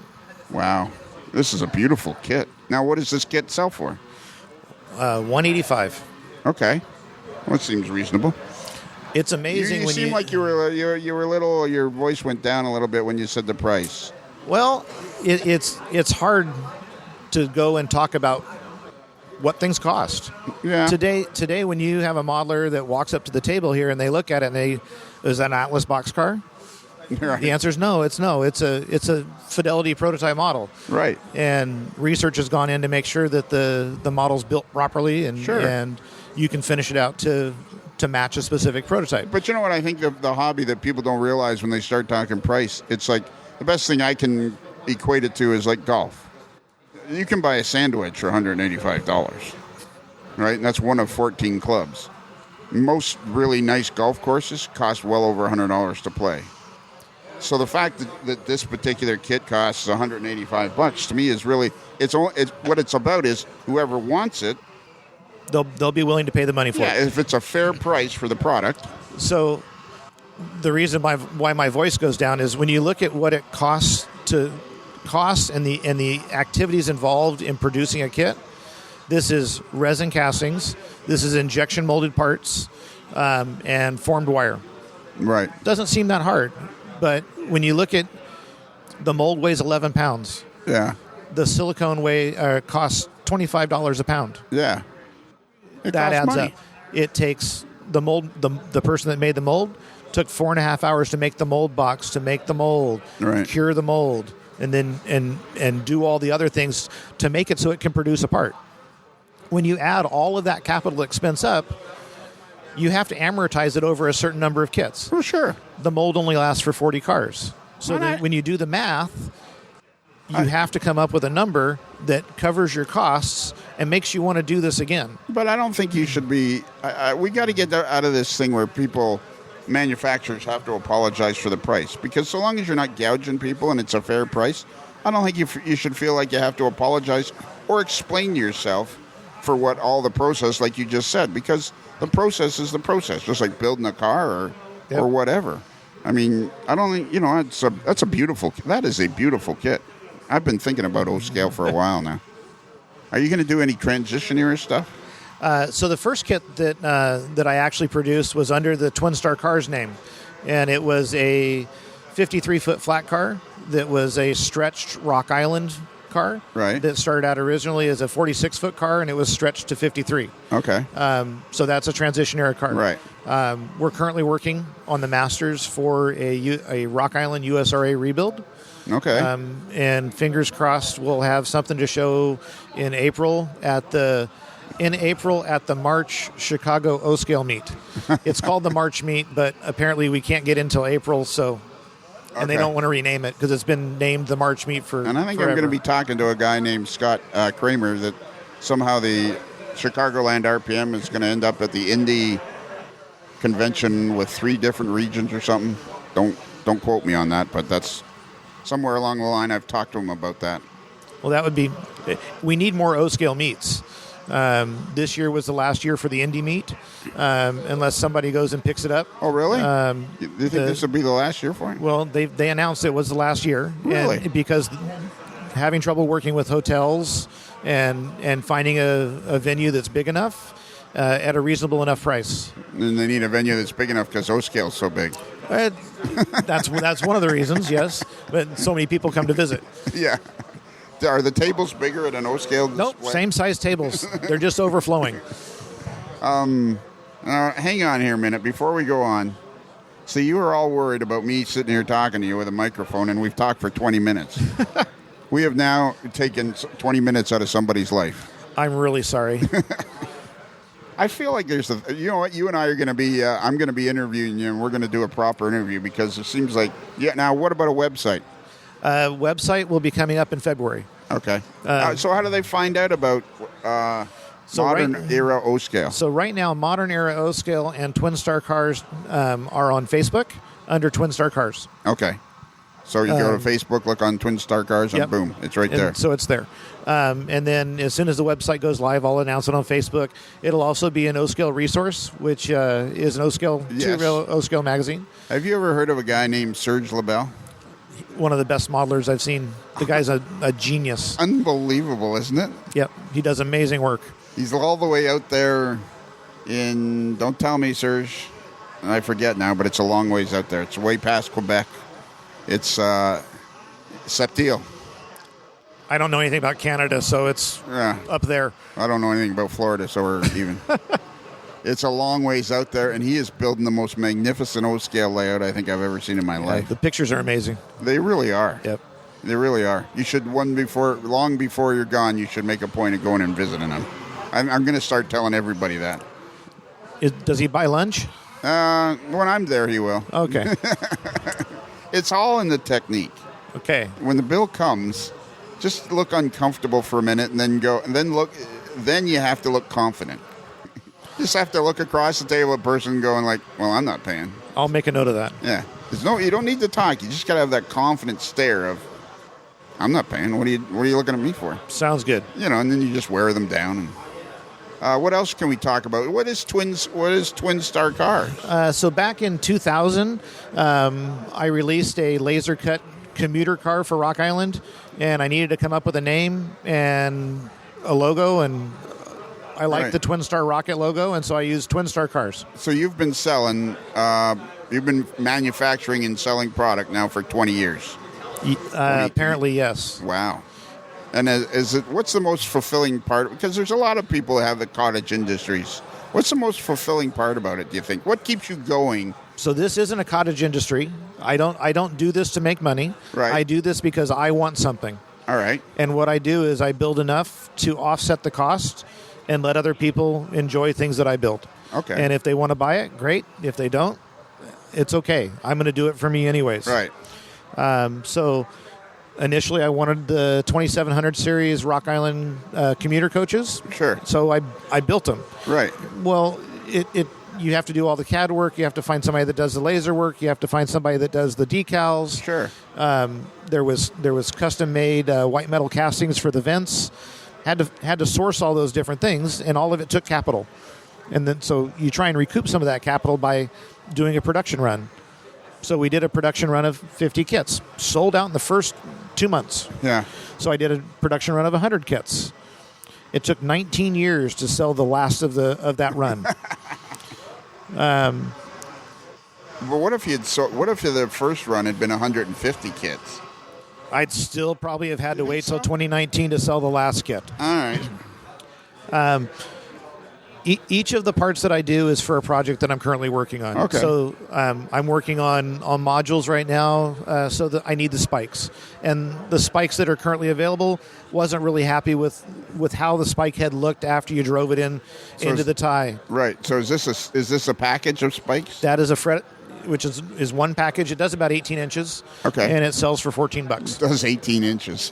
Wow. This is a beautiful kit. Now, what does this kit sell for? $185. Okay. Well, it seems reasonable. It's amazing. You seem like you were a little. Your voice went down a little bit when you said the price. Well, it's hard to go and talk about what things cost. Yeah. Today, when you have a modeler that walks up to the table here and they look at it and is that an Atlas box car? Right. The answer is no. It's no. It's a Fidelity prototype model. Right. And research has gone in to make sure that the model's built properly and you can finish it out to match a specific prototype. But you know what I think the hobby that people don't realize when they start talking price, it's like the best thing I can equate it to is like golf. You can buy a sandwich for $185, right? And that's one of 14 clubs. Most really nice golf courses cost well over $100 to play. So the fact that this particular kit costs $185 to me is really what it's about is whoever wants it, they'll be willing to pay the money for it. Yeah, if it's a fair price for the product. So the reason why my voice goes down is when you look at what it costs and the activities involved in producing a kit. This is resin castings. This is injection molded parts and formed wire. Right. Doesn't seem that hard, but when you look at the mold weighs 11 pounds. Yeah. The silicone costs $25 a pound. Yeah. That adds money. up. It takes the mold. The person that made the mold took 4.5 hours to make the mold box, to make the mold, right. Cure the mold, and then and do all the other things to make it so it can produce a part. When you add all of that capital expense up, you have to amortize it over a certain number of kits. Oh, sure. The mold only lasts for 40 cars. So when you do the math, you have to come up with a number that covers your costs and makes you want to do this again. But I don't think you should be... we got to get out of this thing where manufacturers have to apologize for the price. Because so long as you're not gouging people and it's a fair price, I don't think you should feel like you have to apologize or explain yourself for what all the process, like you just said. Because the process is the process, just like building a car or whatever. I mean, I don't think... that is a beautiful kit. I've been thinking about O-Scale for a while now. Are you going to do any transition era stuff? So the first kit that I actually produced was under the Twin Star Cars name. And it was a 53-foot flat car that was a stretched Rock Island car. Right. That started out originally as a 46-foot car, and it was stretched to 53. Okay. So that's a transition era car. Right. We're currently working on the masters for a Rock Island USRA rebuild. Okay. And fingers crossed we'll have something to show in April at the March Chicago O-Scale meet. It's called the March meet, but apparently we can't get until April, and they don't want to rename it because it's been named the March meet for And I think forever. I'm going to be talking to a guy named Scott Kramer that somehow the Chicagoland RPM is going to end up at the Indy convention with 3 different regions or something. Don't quote me on that, but that's somewhere along the line I've talked to him about that. Well, that would be... We need more O-Scale meets. This year was the last year for the Indy meet, unless somebody goes and picks it up. Oh, really? Do you think this will be the last year for it? Well, they announced it was the last year. Really? And because having trouble working with hotels and finding a venue that's big enough at a reasonable enough price. And they need a venue that's big enough because O-Scale's so big. That's one of the reasons, yes. But so many people come to visit. Yeah. Are the tables bigger at an O-Scale display? Nope, same size tables. They're just overflowing. Hang on here a minute before we go on. See, you were all worried about me sitting here talking to you with a microphone, and we've talked for 20 minutes. We have now taken 20 minutes out of somebody's life. I'm really sorry. I feel like there's you know what, you and I are going to be, I'm going to be interviewing you, and we're going to do a proper interview because it seems like, now what about a website? Website will be coming up in February. Okay. So how do they find out about Modern Era O-Scale? So right now, Modern Era O-Scale and Twin Star Cars are on Facebook under Twin Star Cars. Okay. So you go to Facebook, look on Twin Star Cars, and boom, it's right there. So it's there. And then as soon as the website goes live, I'll announce it on Facebook. It'll also be an O-Scale resource, which is an O-Scale, two-reel O-Scale magazine. Have you ever heard of a guy named Serge LaBelle? One of the best modelers I've seen. The guy's a genius. Unbelievable, isn't it? Yep. He does amazing work. He's all the way out there in, don't tell me, Serge. I forget now, but it's a long ways out there. It's way past Quebec. It's Septiel. I don't know anything about Canada, so it's up there. I don't know anything about Florida, so we're even. It's a long ways out there, and he is building the most magnificent O-Scale layout I think I've ever seen in my life. The pictures are amazing. They really are. Yep. They really are. You should, long before you're gone, you should make a point of going and visiting them. I'm going to start telling everybody that. Does he buy lunch? When I'm there, he will. Okay. It's all in the technique. Okay. When the bill comes, just look uncomfortable for a minute, and then go, and then look. Then you have to look confident. Just have to look across the table at a person going like, "Well, I'm not paying." I'll make a note of that. Yeah. You don't need to talk. You just got to have that confident stare of, "I'm not paying. What are you looking at me for?" Sounds good. And then you just wear them down. And, what else can we talk about? What is Twin Star Cars? So back in 2000, I released a laser cut commuter car for Rock Island, and I needed to come up with a name and a logo, and I liked the Twin Star Rocket logo, and so I used Twin Star Cars. So you've been you've been manufacturing and selling product now for 20 years. Apparently, yes. Wow. And what's the most fulfilling part? Because there's a lot of people that have the cottage industries. What's the most fulfilling part about it, do you think? What keeps you going? So this isn't a cottage industry. I don't do this to make money. Right. I do this because I want something. All right. And what I do is I build enough to offset the cost and let other people enjoy things that I built. Okay. And if they want to buy it, great. If they don't, it's okay. I'm going to do it for me anyways. Right. So initially I wanted the 2700 series Rock Island commuter coaches. Sure. So I built them. Right. Well, you have to do all the CAD work. You have to find somebody that does the laser work. You have to find somebody that does the decals. Sure. There was custom made white metal castings for the vents. Had to source all those different things, and all of it took capital. And then so you try and recoup some of that capital by doing a production run. So we did a production run of 50 kits, sold out in the first 2 months. Yeah. So I did a production run of 100 kits. It took 19 years to sell the last of that run. But what if the first run had been 150 kits? I'd still probably have had to wait till 2019 to sell the last kit. All right. Each of the parts that I do is for a project that I'm currently working on. Okay. So I'm working on modules right now, so that I need the spikes. And the spikes that are currently available, wasn't really happy with how the spike head looked after you drove it into the tie. Right. So is this a package of spikes? That is a fret, which is one package. It does about 18 inches. Okay. And it sells for $14. It does 18 inches.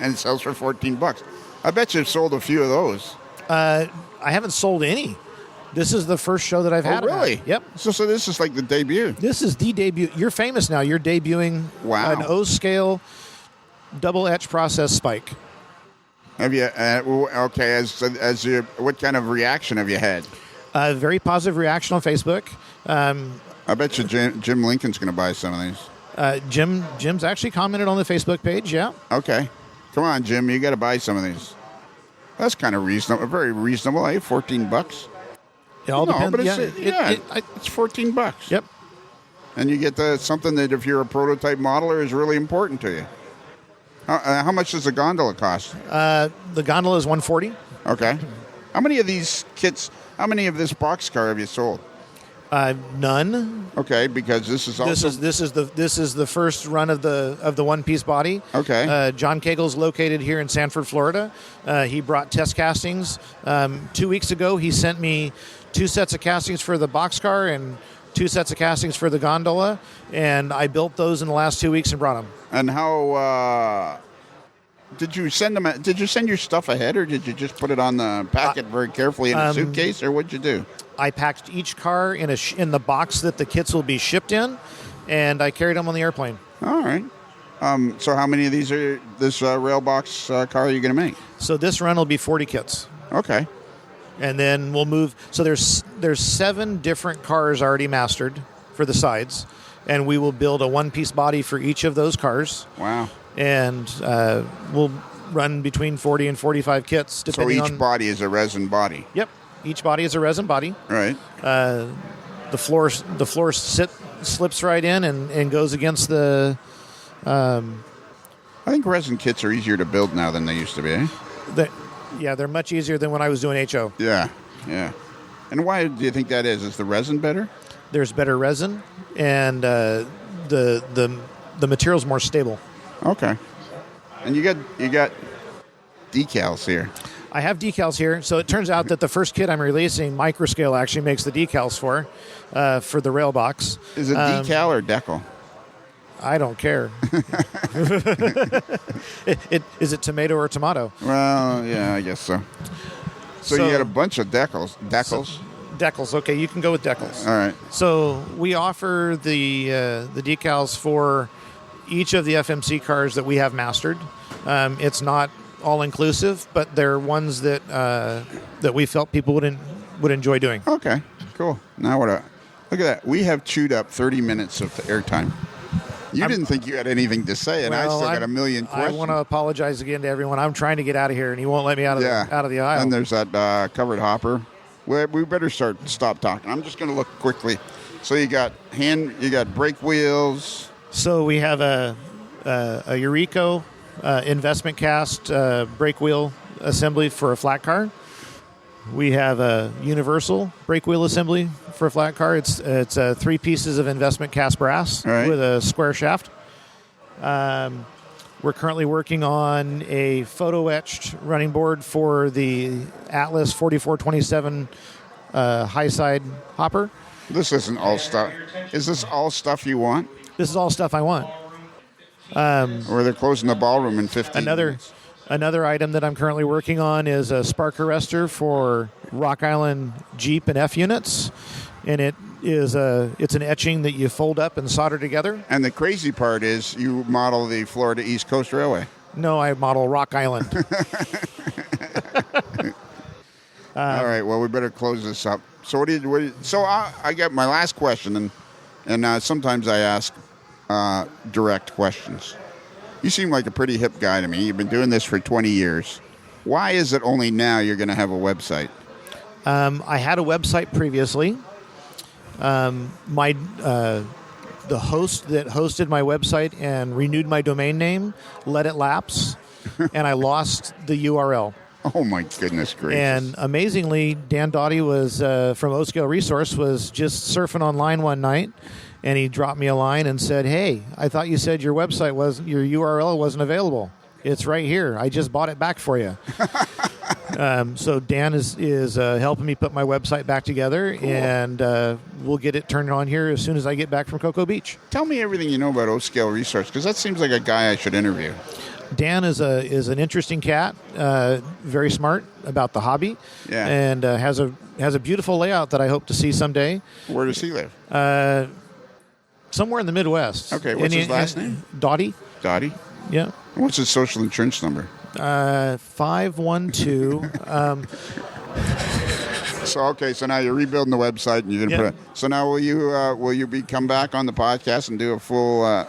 And it sells for $14. I bet you've sold a few of those. I haven't sold any. This is the first show that I've had. Oh, really? Yep. So this is like the debut. This is the debut. You're famous now. You're debuting an O-scale double etch process spike. Have you? Okay. As you, what kind of reaction have you had? Very positive reaction on Facebook. I bet you Jim Lincoln's going to buy some of these. Jim's actually commented on the Facebook page. Yeah. Okay. Come on, Jim. You got to buy some of these. That's kind of reasonable. Very reasonable. Eh? $14. It all depends. But it's $14. Yep. And you get something that, if you're a prototype modeler, is really important to you. How much does a gondola cost? The gondola is $140. Okay. How many of these kits? How many of this boxcar have you sold? None. Okay, because this is also this is the first run of the one piece body. Okay. John Cagle's located here in Sanford, Florida. He brought test castings. 2 weeks ago, he sent me 2 sets of castings for the boxcar and 2 sets of castings for the gondola, and I built those in the last 2 weeks and brought them. And how did you send them? Did you send your stuff ahead, or did you just put it on the packet very carefully in a suitcase, or what'd you do? I packed each car in the box that the kits will be shipped in, and I carried them on the airplane. All right. So how many of these are this rail box car are you going to make? So this run will be 40 kits. Okay. And then we'll move. So there's 7 different cars already mastered for the sides, and we will build a one-piece body for each of those cars. Wow. And we'll run between 40 and 45 kits, depending on... So each body is a resin body? Yep. Each body is a resin body. Right. The floor slips right in and goes against the... I think resin kits are easier to build now than they used to be, eh? They're much easier than when I was doing HO. Yeah. And why do you think that is? Is the resin better? There's better resin, and the material's more stable. Okay. And you got decals here. I have decals here. So it turns out that the first kit I'm releasing, Microscale actually makes the decals for the rail box. Is it decal or decal? I don't care. Is it tomato or tomato? Well, yeah, I guess so. So you got a bunch of decals. Decals. Okay, you can go with decals. All right. So we offer the decals for each of the FMC cars that we have mastered. It's not all inclusive, but they're ones that we felt people would enjoy doing. Okay, cool. Now look at that. We have chewed up 30 minutes of the airtime. You didn't think you had anything to say, and I still got a million questions. I want to apologize again to everyone. I'm trying to get out of here, and he won't let me out of the aisle. And there's that covered hopper. We better stop talking. I'm just going to look quickly. So you got brake wheels. So we have a Eureka investment cast brake wheel assembly for a flat car. We have a universal brake wheel assembly for a flat car. It's 3 pieces of investment cast brass with a square shaft. We're currently working on a photo etched running board for the Atlas 4427 high side hopper. This isn't all stuff. Is this all stuff you want? This is all stuff I want. Or they're closing the ballroom in 15 minutes. Another item that I'm currently working on is a spark arrestor for Rock Island Jeep and F units, and it's an etching that you fold up and solder together. And the crazy part is you model the Florida East Coast Railway. No, I model Rock Island. All right, well, we better close this up. So I got my last question, and sometimes I ask direct questions. You seem like a pretty hip guy to me. You've been doing this for 20 years. Why is it only now you're going to have a website? I had a website previously. The host that hosted my website and renewed my domain name let it lapse, and I lost the URL. Oh, my goodness gracious. And amazingly, Dan Doughty was from O-Scale Resource, was just surfing online one night, and he dropped me a line and said, "Hey, I thought you said your URL wasn't available. It's right here. I just bought it back for you." So Dan is helping me put my website back together, cool. And we'll get it turned on here as soon as I get back from Cocoa Beach. Tell me everything you know about O-Scale Resource, because that seems like a guy I should interview. Dan is an interesting cat, very smart about the hobby, yeah, and has a beautiful layout that I hope to see someday. Where does he live? Somewhere in the Midwest. Okay, what's his last name? Doughty. Doughty? Yeah. What's his social insurance number? 512. So now you're rebuilding the website, and you're gonna put it. So now will you come back on the podcast and do a full?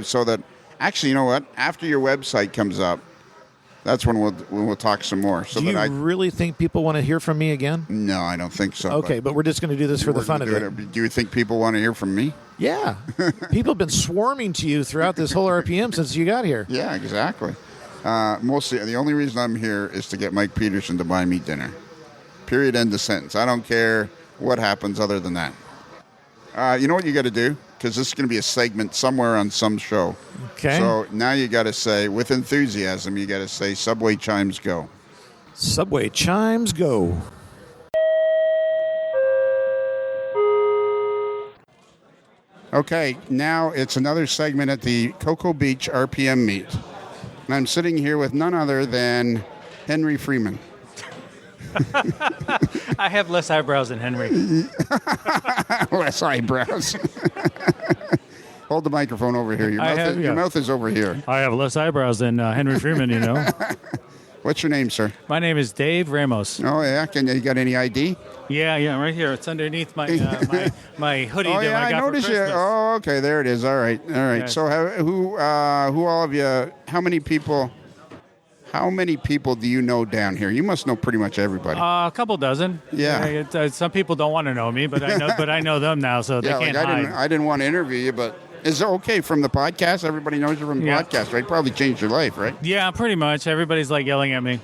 So that actually, you know what? After your website comes up, that's when we'll talk some more. So do you really think people want to hear from me again? No, I don't think so. Okay, but we're just going to do this for the fun of it. Do you think people want to hear from me? Yeah. People have been swarming to you throughout this whole RPM since you got here. Yeah, exactly. Mostly, the only reason I'm here is to get Mike Peterson to buy me dinner. Period, end of sentence. I don't care what happens other than that. You know what you got to do? Because this is going to be a segment somewhere on some show. Okay. So now you got to say, with enthusiasm, you got to say, "Subway chimes go." Subway chimes go. Okay, now it's another segment at the Cocoa Beach RPM meet. And I'm sitting here with none other than Henry Freeman. I have less eyebrows than Henry. Less eyebrows. Hold the microphone over here. Your mouth is over here. I have less eyebrows than Henry Freeman, you know. What's your name, sir? My name is Dave Ramos. Oh, yeah? You got any ID? Yeah, right here. It's underneath my my hoodie that I got for Christmas. Oh, okay, there it is. All right. Yes. So who all of you, how many people do you know down here? You must know pretty much everybody. A couple dozen. Yeah. Some people don't want to know me, but I know them now, so they can't hide. I didn't want to interview you, but is it okay from the podcast? Everybody knows you from the podcast, right? Probably changed your life, right? Yeah, pretty much. Everybody's like yelling at me.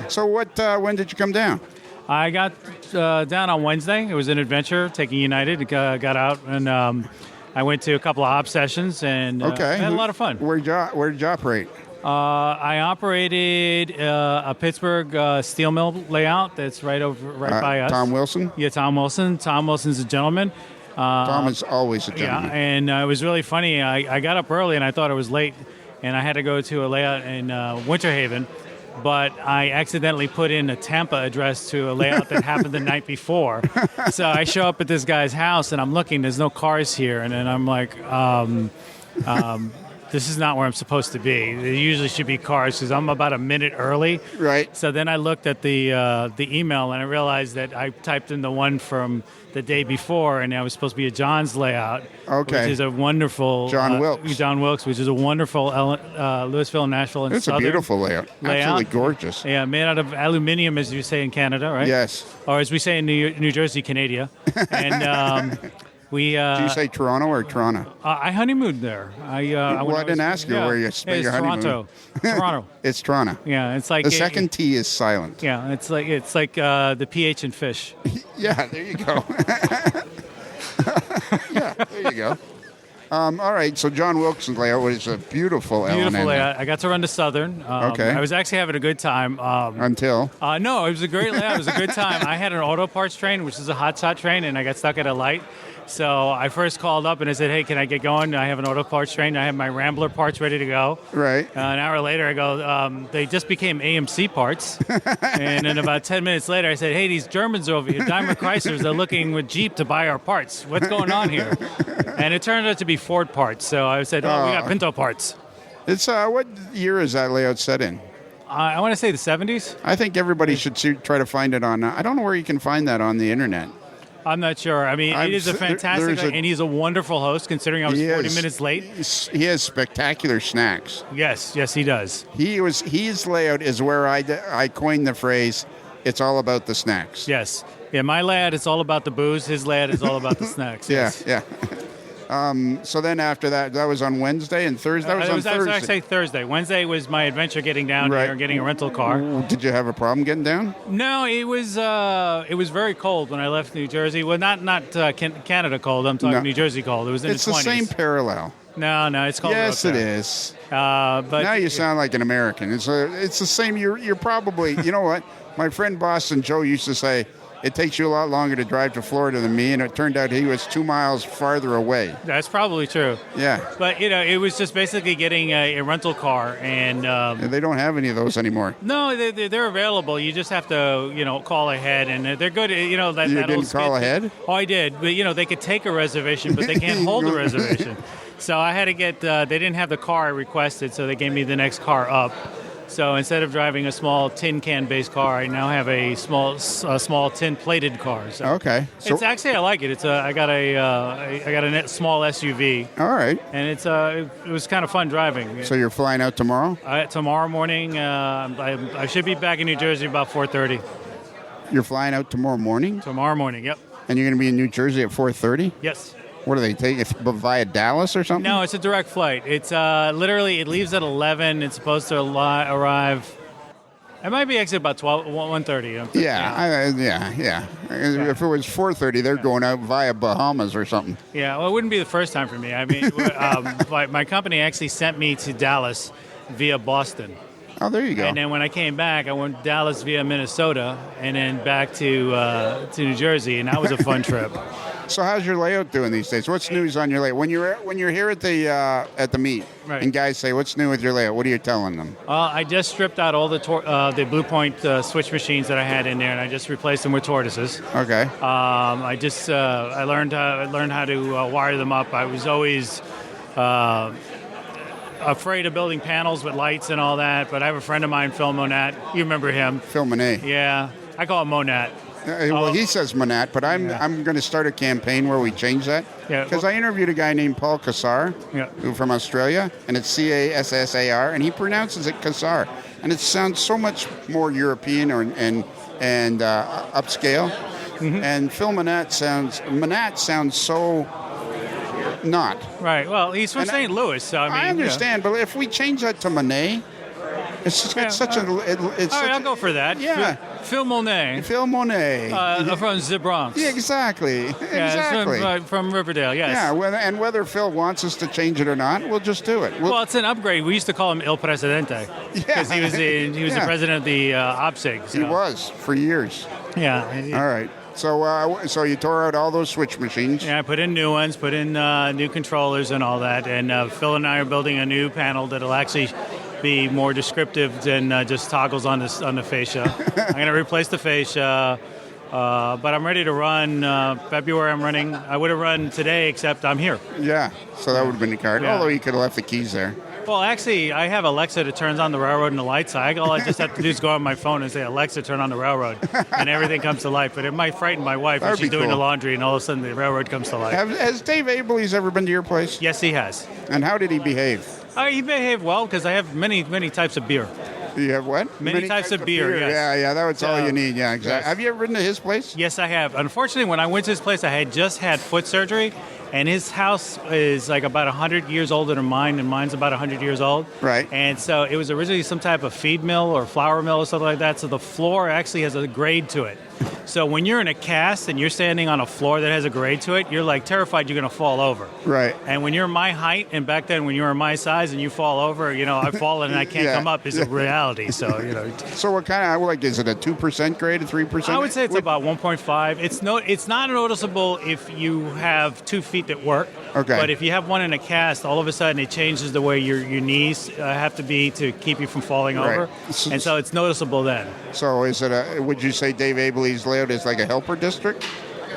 So when did you come down? I got down on Wednesday. It was an adventure, taking United. Got out, and I went to a couple of hop sessions, and had a lot of fun. Where did you operate? I operated a Pittsburgh steel mill layout that's right by us. Tom Wilson? Yeah, Tom Wilson. Tom Wilson's a gentleman. Tom is always a gentleman. Yeah, and it was really funny. I got up early, and I thought it was late, and I had to go to a layout in Winter Haven, but I accidentally put in a Tampa address to a layout that happened the night before. So I show up at this guy's house, and I'm looking. There's no cars here, and then I'm like, this is not where I'm supposed to be. There usually should be cars because I'm about a minute early. Right. So then I looked at the email, and I realized that I typed in the one from the day before, and it was supposed to be a John's layout, which is a wonderful John Wilkes, which is a wonderful Louisville, Nashville, and it's Southern. It's a beautiful layout. Absolutely gorgeous. Yeah, made out of aluminum, as you say in Canada, right? Yes. Or as we say in New Jersey, Canada. And do you say Toronto or Toronto? I honeymooned there. I didn't ask you where you spent your honeymoon. Toronto. It's Toronto. Yeah, it's like the second T is silent. Yeah, it's like the pH in fish. Yeah, there you go. Yeah, there you go. All right, so John Wilkinson's layout was a beautiful Beautiful LNN. layout. I got to run to Southern. Okay. I was actually having a good time. Until? No, it was a great layout. It was a good time. I had an auto parts train, which is a hot shot train, and I got stuck at a light. So I first called up and I said, hey, can I get going? I have an auto parts train. I have my Rambler parts ready to go. Right. An hour later, I go, they just became AMC parts. And then about 10 minutes later, I said, hey, these Germans over here, Daimler Chryslers, they're looking with Jeep to buy our parts. What's going on here? And it turned out to be Ford parts. So I said, we got Pinto parts. It's what year is that layout set in? I want to say the 70s. I think everybody should try to find it on. I don't know where you can find that on the internet. I'm not sure. I mean, it is a fantastic, and he's a wonderful host, considering I was 40 minutes late. He has spectacular snacks. Yes, he does. His layout is where I coined the phrase, it's all about the snacks. Yes. Yeah, my lad is all about the booze. His lad is all about the snacks. Yes. Yeah. So then after that was on Wednesday and Thursday? That was on Thursday. I was actually Thursday. Wednesday was my adventure getting down here and getting a rental car. Did you have a problem getting down? No, it was very cold when I left New Jersey. Well, not Canada cold. I'm talking New Jersey cold. It was in the 20s. It's the same parallel. No, it's cold. Yes, it is. But now you sound like an American. It's the same. You're probably, you know what? My friend Boston Joe used to say, it takes you a lot longer to drive to Florida than me, and it turned out he was 2 miles farther away. That's probably true. Yeah. But, it was just basically getting a rental car. And they don't have any of those anymore. No, they're available. You just have to, call ahead, and they're good. You didn't call ahead? Oh, I did. But, they could take a reservation, but they can't hold a reservation. So I had to get, they didn't have the car I requested, so they gave me the next car up. So instead of driving a small tin can based car, I now have a small tin plated car. So okay, it's actually, I like it. I got a small SUV. All right, and it was kind of fun driving. So you're flying out tomorrow? Tomorrow morning. I should be back in New Jersey about 4:30. You're flying out tomorrow morning? Tomorrow morning, yep. And you're going to be in New Jersey at 4:30? Yes. What do they take? It's via Dallas or something? No, it's a direct flight. It's literally, it leaves at 11. It's supposed to arrive. It might be exit about 1:30. Yeah. If it was 4:30, they're going out via Bahamas or something. Yeah, well, it wouldn't be the first time for me. I mean, my company actually sent me to Dallas via Boston. Oh, there you go. And then when I came back, I went Dallas via Minnesota, and then back to New Jersey, and that was a fun trip. So how's your layout doing these days? What's news on your layout? When you're here at the meet, right, and guys say, "What's new with your layout?" What are you telling them? I just stripped out all the Blue Point switch machines that I had in there, and I just replaced them with tortoises. Okay. I learned how to wire them up. I was always afraid of building panels with lights and all that, but I have a friend of mine, Phil Monat. You remember him? Phil Monet. Yeah, I call him Monat. Well, he says Monat, but I'm going to start a campaign where we change that. Yeah. Because I interviewed a guy named Paul Cassar, who from Australia, and it's Cassar, and he pronounces it Cassar, and it sounds so much more European and upscale. Mm-hmm. And Phil Monat sounds so not. Right. Well, he's from St. Louis, so I understand, but if we change that to Monet, it's such a. It's all right, I'll go for that. Yeah. Phil Monet. Phil Monet. From the Bronx. Yeah, exactly. Yeah, from Riverdale, yes. Yeah, and whether Phil wants us to change it or not, we'll just do it. Well, it's an upgrade. We used to call him Il Presidente. Because he was the president of the OPSIG. So. He was, for years. Yeah. All right. So you tore out all those switch machines? Yeah, I put in new ones, put in new controllers and all that. And Phil and I are building a new panel that'll actually be more descriptive than just toggles on the fascia. I'm going to replace the fascia, but I'm ready to run. February I'm running. I would have run today, except I'm here. Yeah, so that would have been the card. Yeah. Although you could have left the keys there. Well, actually, I have Alexa that turns on the railroad and the lights. All I just have to do is go on my phone and say, Alexa, turn on the railroad, and everything comes to life. But it might frighten my wife when she's doing the laundry, and all of a sudden the railroad comes to life. Has Dave Abelys ever been to your place? Yes, he has. And how did he behave? He behaved well because I have many types of beer. You have what? Many types of beer, yes. Yeah, that was all you need. Yeah, exactly. Yes. Have you ever been to his place? Yes, I have. Unfortunately, when I went to his place, I had just had foot surgery, and his house is like about 100 years older than mine, and mine's about 100 years old. Right. And so it was originally some type of feed mill or flour mill or something like that, so the floor actually has a grade to it. So when you're in a cast and you're standing on a floor that has a grade to it, you're like terrified you're going to fall over. Right. And when you're my height, and back then when you were my size and you fall over, I've fallen and I can't come up is a reality. So, So what kind of, is it a 2% grade, a 3%? I would say it's about 1.5. It's not noticeable if you have 2 feet that work. Okay. But if you have one in a cast, all of a sudden it changes the way your knees have to be to keep you from falling over. And so it's noticeable then. So is it would you say Dave Abley's layout is like a helper district?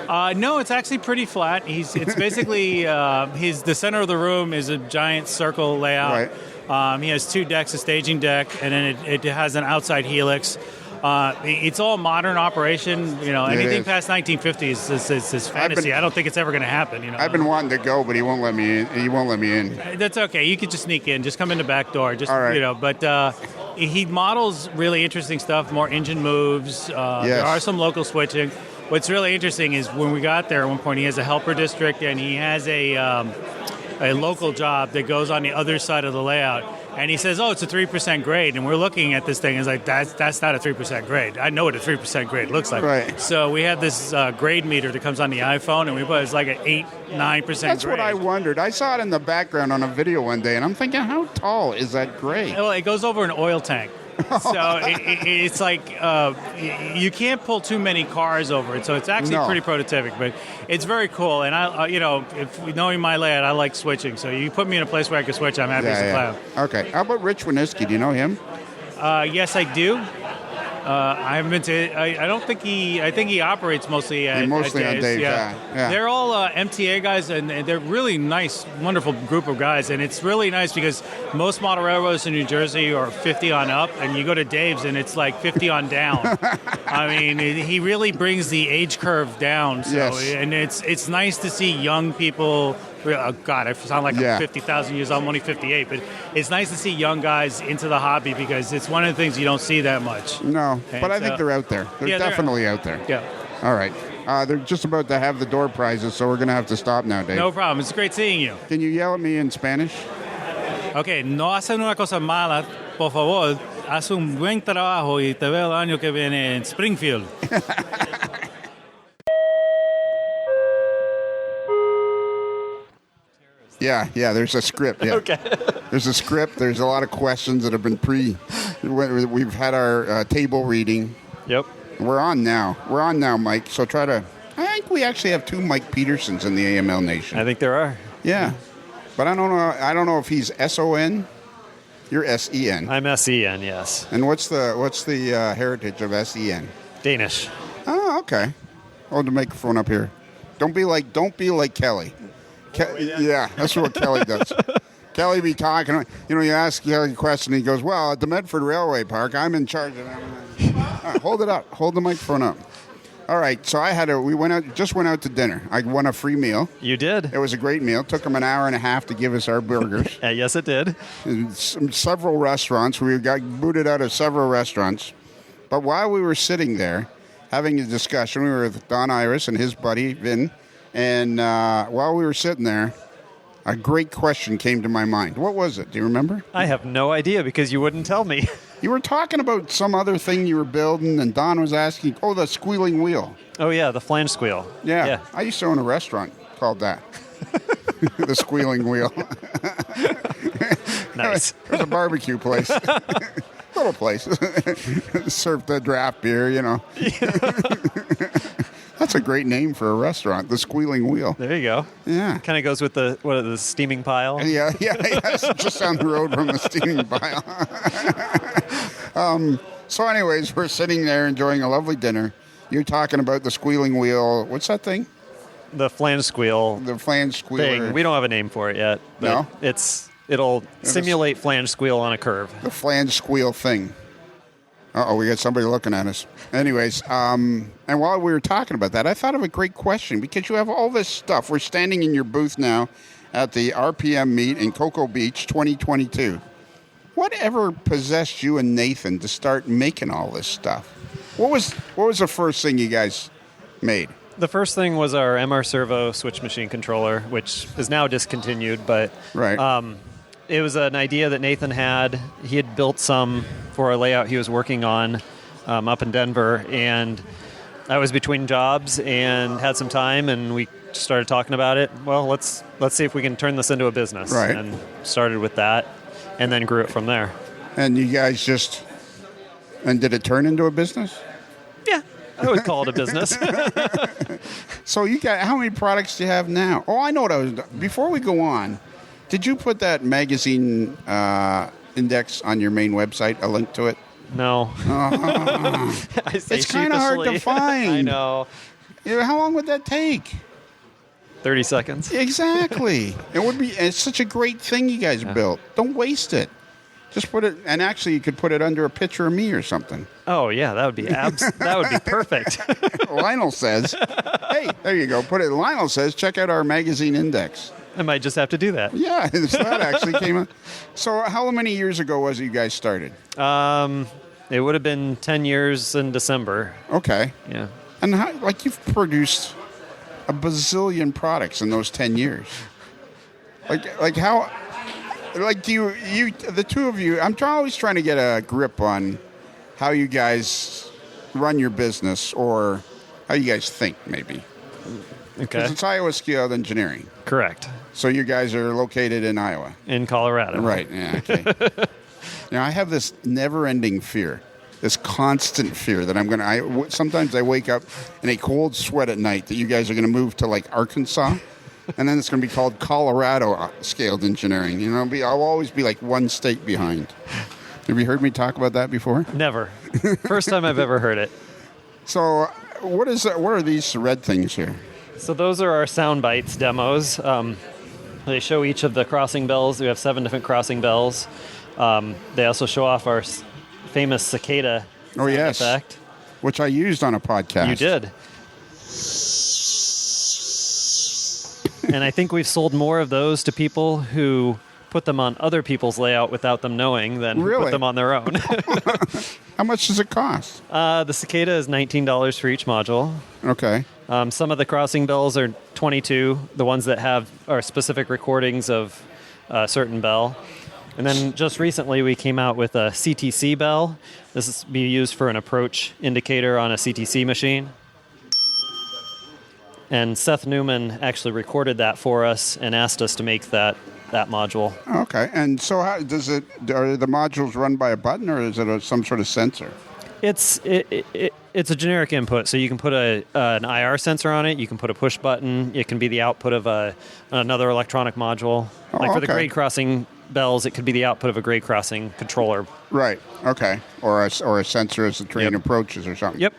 No, it's actually pretty flat. It's basically the center of the room is a giant circle layout. Right. He has 2 decks, a staging deck, and then it has an outside helix. It's all modern operation. Anything past 1950s is fantasy. I don't think it's ever going to happen. I've been wanting to go, but he won't let me in. He won't let me in. That's okay. You could just sneak in. Just come in the back door. Just all right. But he models really interesting stuff. More engine moves. There are some local switching. What's really interesting is when we got there at one point, he has a helper district and he has a local job that goes on the other side of the layout. And he says, it's a 3% grade. And we're looking at this thing and it's like, that's not a 3% grade. I know what a 3% grade looks like. Right. So we have this grade meter that comes on the iPhone, and we put it's like an 8-9% grade. That's what I wondered. I saw it in the background on a video one day, and I'm thinking, how tall is that grade? Well, it goes over an oil tank. So it's like you can't pull too many cars over it. So it's actually pretty prototypic, but it's very cool. And if knowing my layout, I like switching. So you put me in a place where I can switch, I'm happy as a clown. Okay. How about Rich Winiski? Do you know him? Yes, I do. I haven't been to. I don't think he. I think he operates mostly at mostly at on Dave's. Yeah. They're all MTA guys, and they're really nice, wonderful group of guys. And it's really nice because most model railroads in New Jersey are 50 on up, and you go to Dave's and it's like 50 on down. I mean, he really brings the age curve down. So, and it's nice to see young people. Oh God, I sound like I'm 50,000 years old. I'm only 58, but it's nice to see young guys into the hobby because it's one of the things you don't see that much. No, but I think they're out there. They're definitely out there. Yeah. All right. They're just about to have the door prizes, so we're going to have to stop now, Dave. No problem. It's great seeing you. Can you yell at me in Spanish? Okay, no hacen una cosa mala, por favor. Haz un buen trabajo y te veo el año que viene en Springfield. Yeah, there's a script. Yeah. Okay. There's a script. There's a lot of questions that have been We've had our table reading. Yep. We're on now, Mike. So I think we actually have 2 Mike Petersons in the AML Nation. I think there are. Yeah. But I don't know if he's SON. You're SEN. I'm SEN, yes. And what's the heritage of SEN? Danish. Oh, okay. Hold the microphone up here. Don't be like Kelly. Yeah, that's what Kelly does. Kelly be talking. You ask Kelly a question, and he goes, "Well, at the Medford Railway Park, I'm in charge of that." Hold it up. Hold the microphone up. All right. So we went out to dinner. I won a free meal. You did. It was a great meal. It took them an hour and a half to give us our burgers. Yes, it did. Several restaurants. We got booted out of several restaurants. But while we were sitting there having a discussion, we were with Don Iris and his buddy Vin. And while we were sitting there, a great question came to my mind. What was it? Do you remember? I have no idea because you wouldn't tell me. You were talking about some other thing you were building, and Don was asking, the squealing wheel. Oh, yeah, the flange squeal. Yeah. I used to own a restaurant called that. The squealing wheel. Nice. It was a barbecue place. Little place. Served the draft beer, That's a great name for a restaurant, the Squealing Wheel. There you go. Yeah. Kind of goes with the steaming pile. Yeah, just down the road from the steaming pile. So anyways, we're sitting there enjoying a lovely dinner. You're talking about the Squealing Wheel. What's that thing? The flange squeal. The flange squealer. Thing. We don't have a name for it yet. But No? It'll simulate flange squeal on a curve. The flange squeal thing. We got somebody looking at us. Anyways, and while we were talking about that, I thought of a great question because you have all this stuff. We're standing in your booth now at the RPM meet in Cocoa Beach 2022. Whatever possessed you and Nathan to start making all this stuff? What was the first thing you guys made? The first thing was our MR Servo switch machine controller, which is now discontinued, but right. It was an idea that Nathan had. He had built some for a layout he was working on up in Denver, and I was between jobs and had some time, and we started talking about it. Well, let's see if we can turn this into a business. Right. And started with that, and then grew it from there. And you guys and did it turn into a business? Yeah, I would call it a business. So you got, how many products do you have now? Oh, I know what I was, before we go on, did you put that magazine index on your main website, a link to it? No. I say It's kind of hard to sheepishly. find. I know. Yeah, how long would that take? 30 seconds. Exactly. It's such a great thing you guys built. Don't waste it. Just put it, and actually you could put it under a picture of me or something. Oh yeah, that would be that would be perfect. Lionel says, hey, there you go. Put it. Lionel says, check out our magazine index. I might just have to do that. Yeah, so that actually came up. So how many years ago was it you guys started? It would have been 10 years in December. Okay. Yeah. And you've produced a bazillion products in those 10 years. How, do you the two of you, I'm always trying to get a grip on how you guys run your business, or how you guys think, maybe. Okay. Because it's Iowa Scaled Engineering. Correct. So you guys are located in Iowa. In Colorado. Right, yeah, okay. Now, I have this never-ending fear, this constant fear that sometimes I wake up in a cold sweat at night that you guys are going to move to, Arkansas, and then it's going to be called Colorado Scaled Engineering. I'll always be one state behind. Have you heard me talk about that before? Never. First time I've ever heard it. So, what are these red things here? So those are our sound bites demos. They show each of the crossing bells. We have 7 different crossing bells. They also show off our famous cicada sound effect. Which I used on a podcast. You did. And I think we've sold more of those to people who put them on other people's layout without them knowing than who put them on their own. How much does it cost? The cicada is $19 for each module. Okay. Some of the crossing bells are $22, the ones that are specific recordings of a certain bell. And then just recently we came out with a CTC bell. This is be used for an approach indicator on a CTC machine. And Seth Newman actually recorded that for us and asked us to make that module. Okay. And so how are the modules run by a button, or is it some sort of sensor? It's a generic input, so you can put an IR sensor on it. You can put a push button. It can be the output of another electronic module. For the grade crossing bells, it could be the output of a grade crossing controller. Right. Okay. Or a sensor as the train approaches or something. Yep.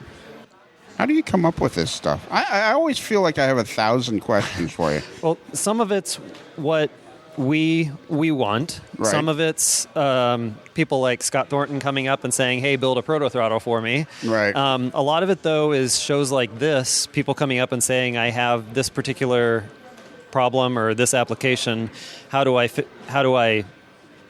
How do you come up with this stuff? I always feel like I have 1,000 questions for you. Well, some of it's what we want. Right. Some of it's people like Scott Thornton coming up and saying, hey, build a proto throttle for me. Right. A lot of it, though, is shows like this, people coming up and saying, I have this particular problem or this application. How do I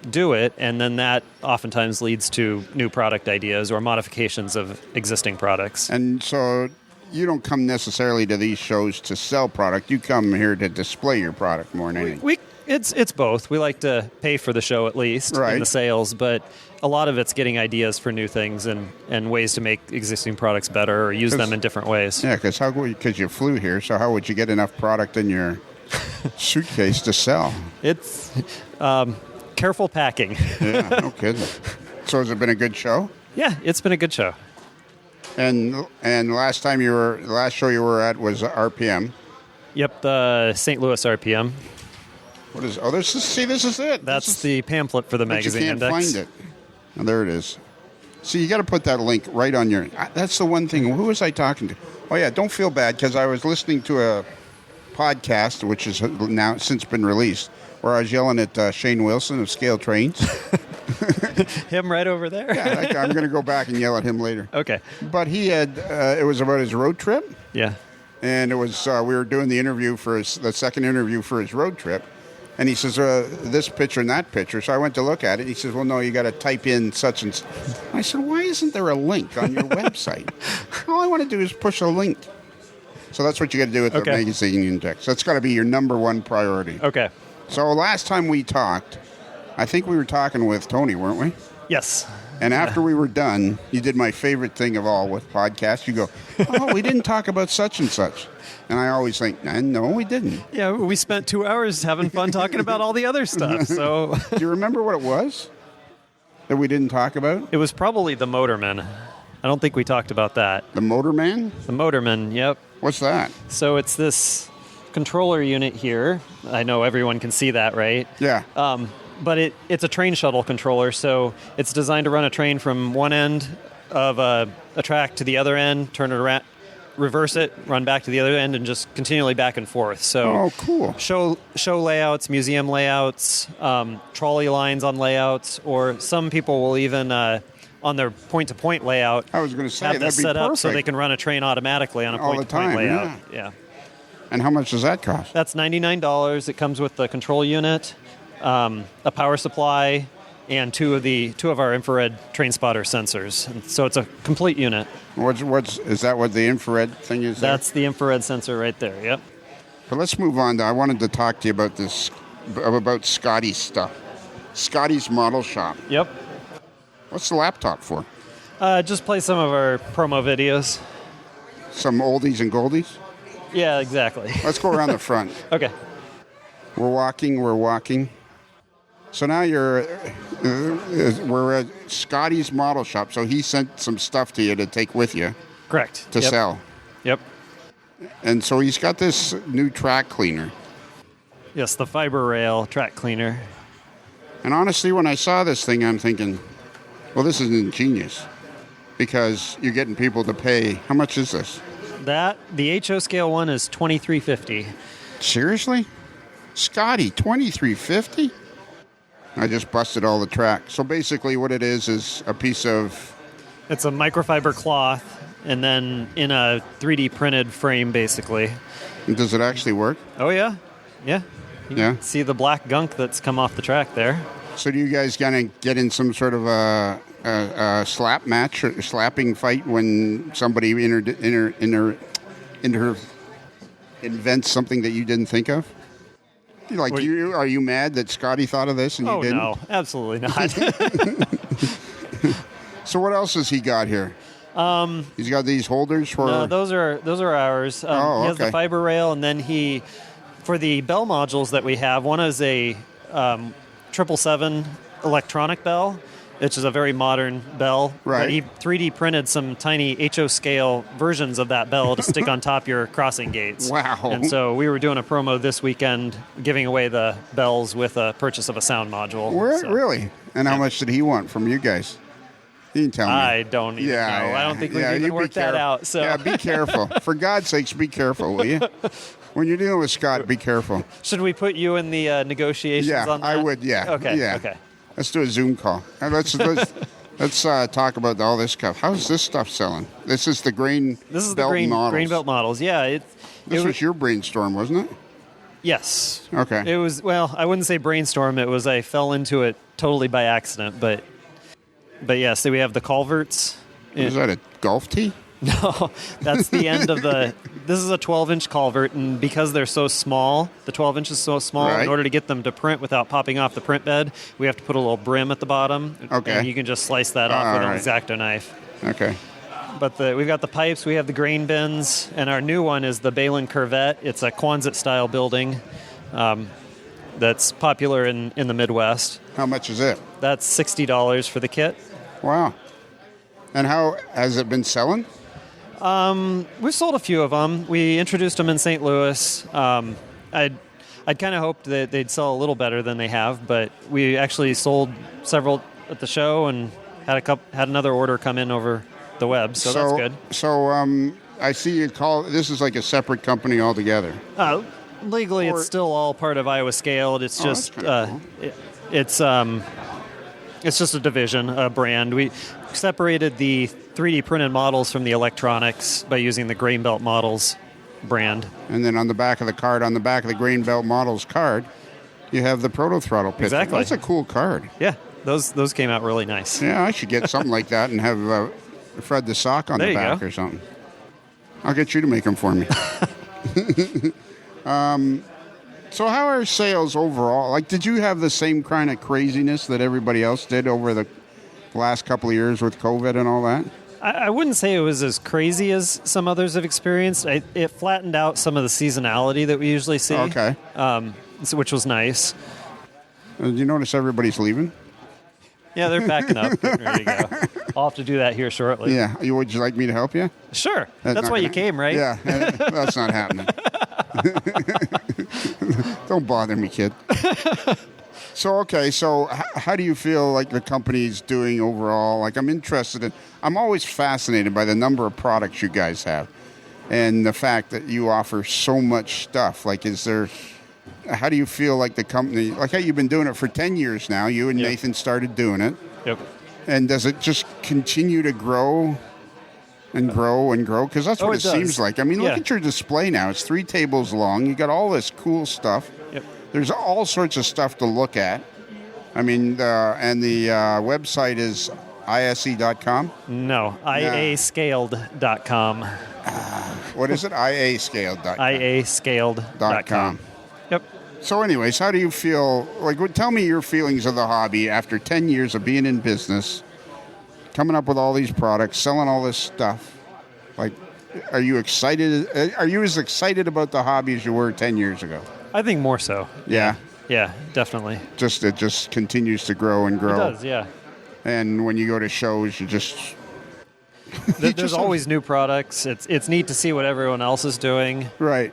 do it? And then that oftentimes leads to new product ideas or modifications of existing products. And so you don't come necessarily to these shows to sell product. You come here to display your product more than anything. It's both. We like to pay for the show at least, in the sales, but a lot of it's getting ideas for new things and ways to make existing products better or use them in different ways. Yeah, because you flew here, so how would you get enough product in your suitcase to sell? It's careful packing. Yeah, no kidding. So has it been a good show? Yeah, it's been a good show. And last show you were at was RPM. Yep, the St. Louis RPM. What is? Oh, this is it. That's the pamphlet for the magazine index. But you can't find it. Oh, there it is. See, you got to put that link right on your. That's the one thing. Who was I talking to? Oh yeah, don't feel bad because I was listening to a podcast which has now since been released, where I was yelling at Shane Wilson of Scale Trains. Him right over there? Yeah, I'm going to go back and yell at him later. Okay. But he had, it was about his road trip. Yeah. And it was, we were doing the interview the second interview for his road trip. And he says, this picture and that picture. So I went to look at it. He says, well, no, you got to type in such and such. I said, why isn't there a link on your website? All I want to do is push a link. So that's what you got to do with the magazine index. That's got to be your number one priority. Okay. So last time we talked, I think we were talking with Tony, weren't we? Yes. And after we were done, you did my favorite thing of all with podcasts. You go, oh, we didn't talk about such and such. And I always think, no, we didn't. Yeah, we spent 2 hours having fun talking about all the other stuff. So, do you remember what it was that we didn't talk about? It was probably the Motorman. I don't think we talked about that. The Motorman? The Motorman, yep. What's that? So it's this controller unit here. I know everyone can see that, right? Yeah. But it's a train shuttle controller, so it's designed to run a train from one end of a track to the other end, turn it around, reverse it, run back to the other end, and just continually back and forth. So, cool. Show layouts, museum layouts, trolley lines on layouts, or some people will even on their point-to-point layout. I was going to say have that'd this be set up perfect. so they can run a train automatically on a point-to-point layout. Yeah. And how much does that cost? That's $99. It comes with the control unit, a power supply, and two of our infrared train spotter sensors. And so it's a complete unit. Is that what the infrared thing is? That's the infrared sensor right there. Yep. But let's move on. I wanted to talk to you about about Scotty's stuff. Scotty's Model Shop. Yep. What's the laptop for? Just play some of our promo videos. Some oldies and goldies? Yeah, exactly. Let's go around the front. Okay. We're walking. So now we're at Scotty's Model Shop. So he sent some stuff to you to take with you. Correct. To sell. Yep. And so he's got this new track cleaner. Yes, the fiber rail track cleaner. And honestly, when I saw this thing, I'm thinking, well, this is ingenious. Because you're getting people to pay. How much is this? The HO scale one is $23.50. Seriously? Scotty, $23.50? I just busted all the track. So basically what it is a piece of... It's a microfiber cloth and then in a 3D printed frame, basically. And does it actually work? Oh, yeah. Yeah. You can see the black gunk that's come off the track there. So do you guys gonna get in some sort of a slap match or slapping fight when somebody invents something that you didn't think of? Are you mad that Scotty thought of this and you didn't? Oh, no, absolutely not. So what else has he got here? He's got these holders for... No, those are ours. He has the fiber rail, and then for the bell modules that we have, one is a 777 electronic bell, which is a very modern bell. Right. But he 3D printed some tiny HO scale versions of that bell to stick on top your crossing gates. Wow. And so we were doing a promo this weekend giving away the bells with a purchase of a sound module. Really? And how much did he want from you guys? You can tell me. I don't even know. I don't think we've even worked that out. So. Yeah, be careful. For God's sakes, be careful, will you? When you're dealing with Scott, be careful. Should we put you in the negotiations on that? I would, yeah. Okay. Let's do a Zoom call. Let's talk about all this stuff. How's this stuff selling? This is the grain belt models. Yeah. This was your brainstorm, wasn't it? Yes. Okay. It was, well, I wouldn't say brainstorm. It was I fell into it totally by accident. But yes, so we have the culverts. Is that a golf tee? No, that's the end of this is a 12-inch culvert, and because they're so small, the 12-inch is so small, in order to get them to print without popping off the print bed, we have to put a little brim at the bottom. Okay. And you can just slice that off with an X-Acto knife. Okay. But we've got the pipes, we have the grain bins, and our new one is the Balin Corvette. It's a Quonset-style building that's popular in the Midwest. How much is it? That's $60 for the kit. Wow. And how has it been selling? We've sold a few of them. We introduced them in St. Louis. I'd kind of hoped that they'd sell a little better than they have, but we actually sold several at the show and had another order come in over the web, so that's good. So I see you this is like a separate company altogether. Legally, it's still all part of Iowa Scaled. It's just cool. It's just a division, a brand. We separated the 3D printed models from the electronics by using the Grain Belt Models brand. And then on the back of the card, on the back of the Grain Belt Models card, you have the Proto Throttle picture. Exactly. That's a cool card. Yeah, those came out really nice. Yeah, I should get something like that and have Fred the Sock on the back or something. I'll get you to make them for me. So how are sales overall? Like, did you have the same kind of craziness that everybody else did over the the last couple of years with COVID and all that? I wouldn't say it was as crazy as some others have experienced. It flattened out some of the seasonality that we usually see. Okay. Which was nice. Did you notice everybody's leaving? Yeah, they're packing up, getting ready to go. I'll have to do that here shortly. Yeah. Would you like me to help you? Sure. That's why you came, right? Yeah. That's not happening. Don't bother me, kid. So how do you feel like the company's doing overall? Like, I'm always fascinated by the number of products you guys have and the fact that you offer so much stuff. Like, how do you feel like the company, like how you've been doing it for 10 years now, you and Nathan started doing it. Yep. And does it just continue to grow and grow and grow? Because that's what it seems like. I mean, look at your display now. It's 3 tables long. You got all this cool stuff. Yep. There's all sorts of stuff to look at. I mean, the website is ise.com? No, iascaled.com. What is it? iascaled.com. iascaled.com. Yep. So anyways, how do you feel? Like, tell me your feelings of the hobby after 10 years of being in business, coming up with all these products, selling all this stuff. Like, are you excited? Are you as excited about the hobby as you were 10 years ago? I think more so. Yeah. Yeah, definitely. It just continues to grow and grow. It does, yeah. And when you go to shows, you just... There's always new products. It's neat to see what everyone else is doing. Right.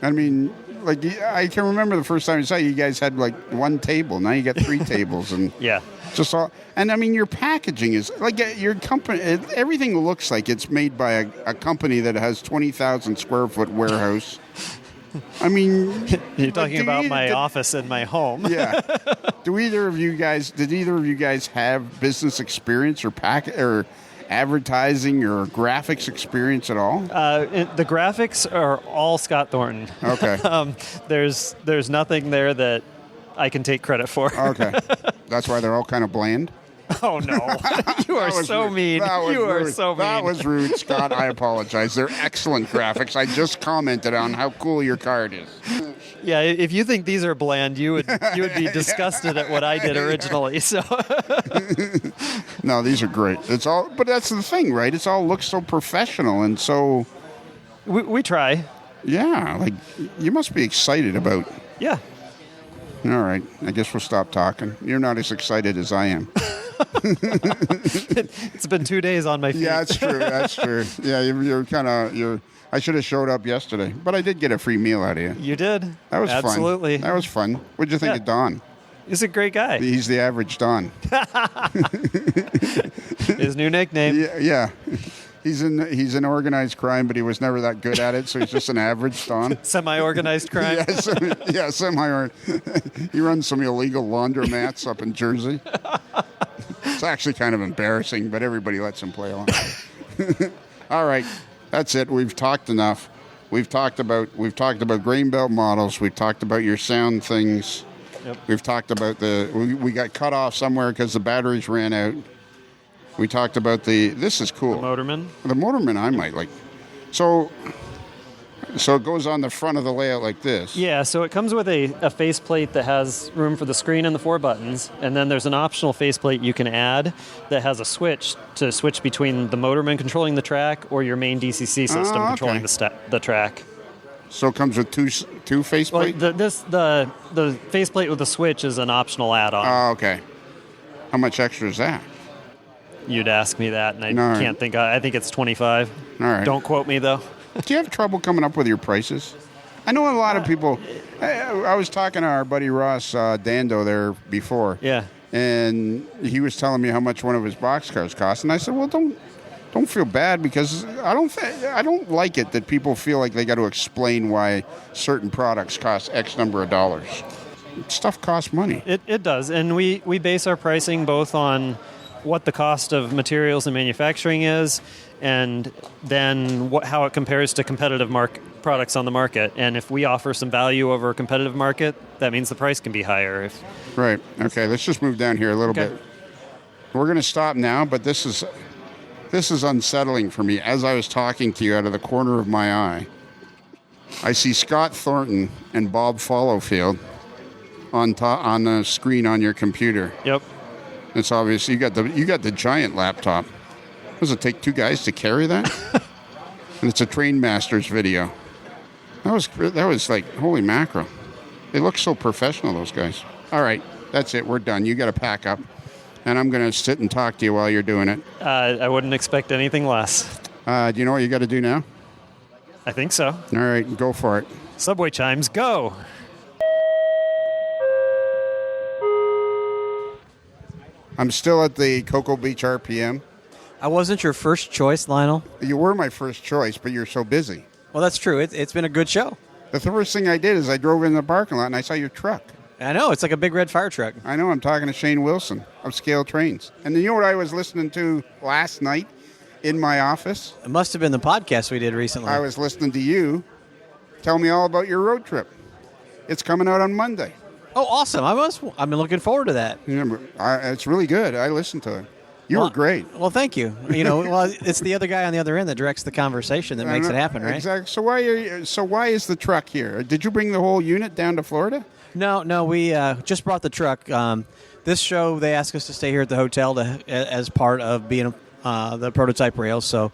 I mean, like, I can remember the first time I saw you guys had, like, 1 table. Now you got 3 tables. And yeah. Just all... And, I mean, your packaging is... Like, your company... Everything looks like it's made by a company that has 20,000 square foot warehouse. I mean... You're talking about my office and my home. Yeah. Did either of you guys have business experience or advertising or graphics experience at all? The graphics are all Scott Thornton. Okay. There's nothing there that I can take credit for. Okay. That's why they're all kind of bland? Oh, no. You are so mean. You are so mean. That was rude, Scott. I apologize. They're excellent graphics. I just commented on how cool your card is. Yeah, if you think these are bland, you would be disgusted at what I did originally. So. No, these are great. But that's the thing, right? It all looks so professional and so... We try. Yeah, like, you must be excited about... Yeah. All right. I guess we'll stop talking. You're not as excited as I am. It's been 2 days on my feet. Yeah, that's true. That's true. Yeah, you're kind of... I should have showed up yesterday, but I did get a free meal out of you. You did? That was fun. Absolutely. That was fun. What'd you think of Don? He's a great guy. He's the average Don. His new nickname. Yeah. He's in organized crime, but he was never that good at it, so he's just an average Don. Semi-organized crime. Yeah, semi-organized. He runs some illegal laundromats up in Jersey. It's actually kind of embarrassing, but everybody lets him play along. All right, that's it. We've talked enough. We've talked about grain belt models. We've talked about your sound things. Yep. We've talked about we got cut off somewhere because the batteries ran out. We talked about this is cool. The Motorman? The Motorman I might like. So it goes on the front of the layout like this. Yeah, so it comes with a faceplate that has room for the screen and the 4 buttons, and then there's an optional faceplate you can add that has a switch to switch between the Motorman controlling the track or your main DCC system controlling the track. So it comes with two faceplates? Well, the faceplate with the switch is an optional add-on. Oh, okay. How much extra is that? You'd ask me that, and I can't think. I think it's $25. All right. Don't quote me, though. Do you have trouble coming up with your prices? I know a lot of people. I was talking to our buddy Ross Dando there before. Yeah. And he was telling me how much one of his boxcars cost, and I said, "Well, don't feel bad because I don't like it that people feel like they got to explain why certain products cost X number of dollars. Stuff costs money. It does, and we base our pricing both on what the cost of materials and manufacturing is, and then how it compares to competitive products on the market. And if we offer some value over a competitive market, that means the price can be higher. Right. Okay, let's just move down here a little bit. We're going to stop now, but this is unsettling for me. As I was talking to you out of the corner of my eye, I see Scott Thornton and Bob Followfield on the screen on your computer. Yep. It's obvious you got the giant laptop. Does it take 2 guys to carry that? And it's a Train Masters video. That was like, holy mackerel. They look so professional, those guys. All right, that's it. We're done. You got to pack up. And I'm going to sit and talk to you while you're doing it. I wouldn't expect anything less. Do you know what you got to do now? I think so. All right, go for it. Subway chimes, go! I'm still at the Cocoa Beach RPM. I wasn't your first choice, Lionel. You were my first choice, but you're so busy. Well, that's true. It's been a good show. The first thing I did is I drove in the parking lot and I saw your truck. I know. It's like a big red fire truck. I know. I'm talking to Shane Wilson of Scale Trains. And you know what I was listening to last night in my office? It must have been the podcast we did recently. I was listening to you tell me all about your road trip. It's coming out on Monday. Oh, awesome. I've been looking forward to that. It's really good. I listened to it. You were great. Well, thank you. It's the other guy on the other end that directs the conversation that makes it happen, right? Exactly. So why is the truck here? Did you bring the whole unit down to Florida? No. We just brought the truck. This show, they asked us to stay here at the hotel as part of being the prototype rails. So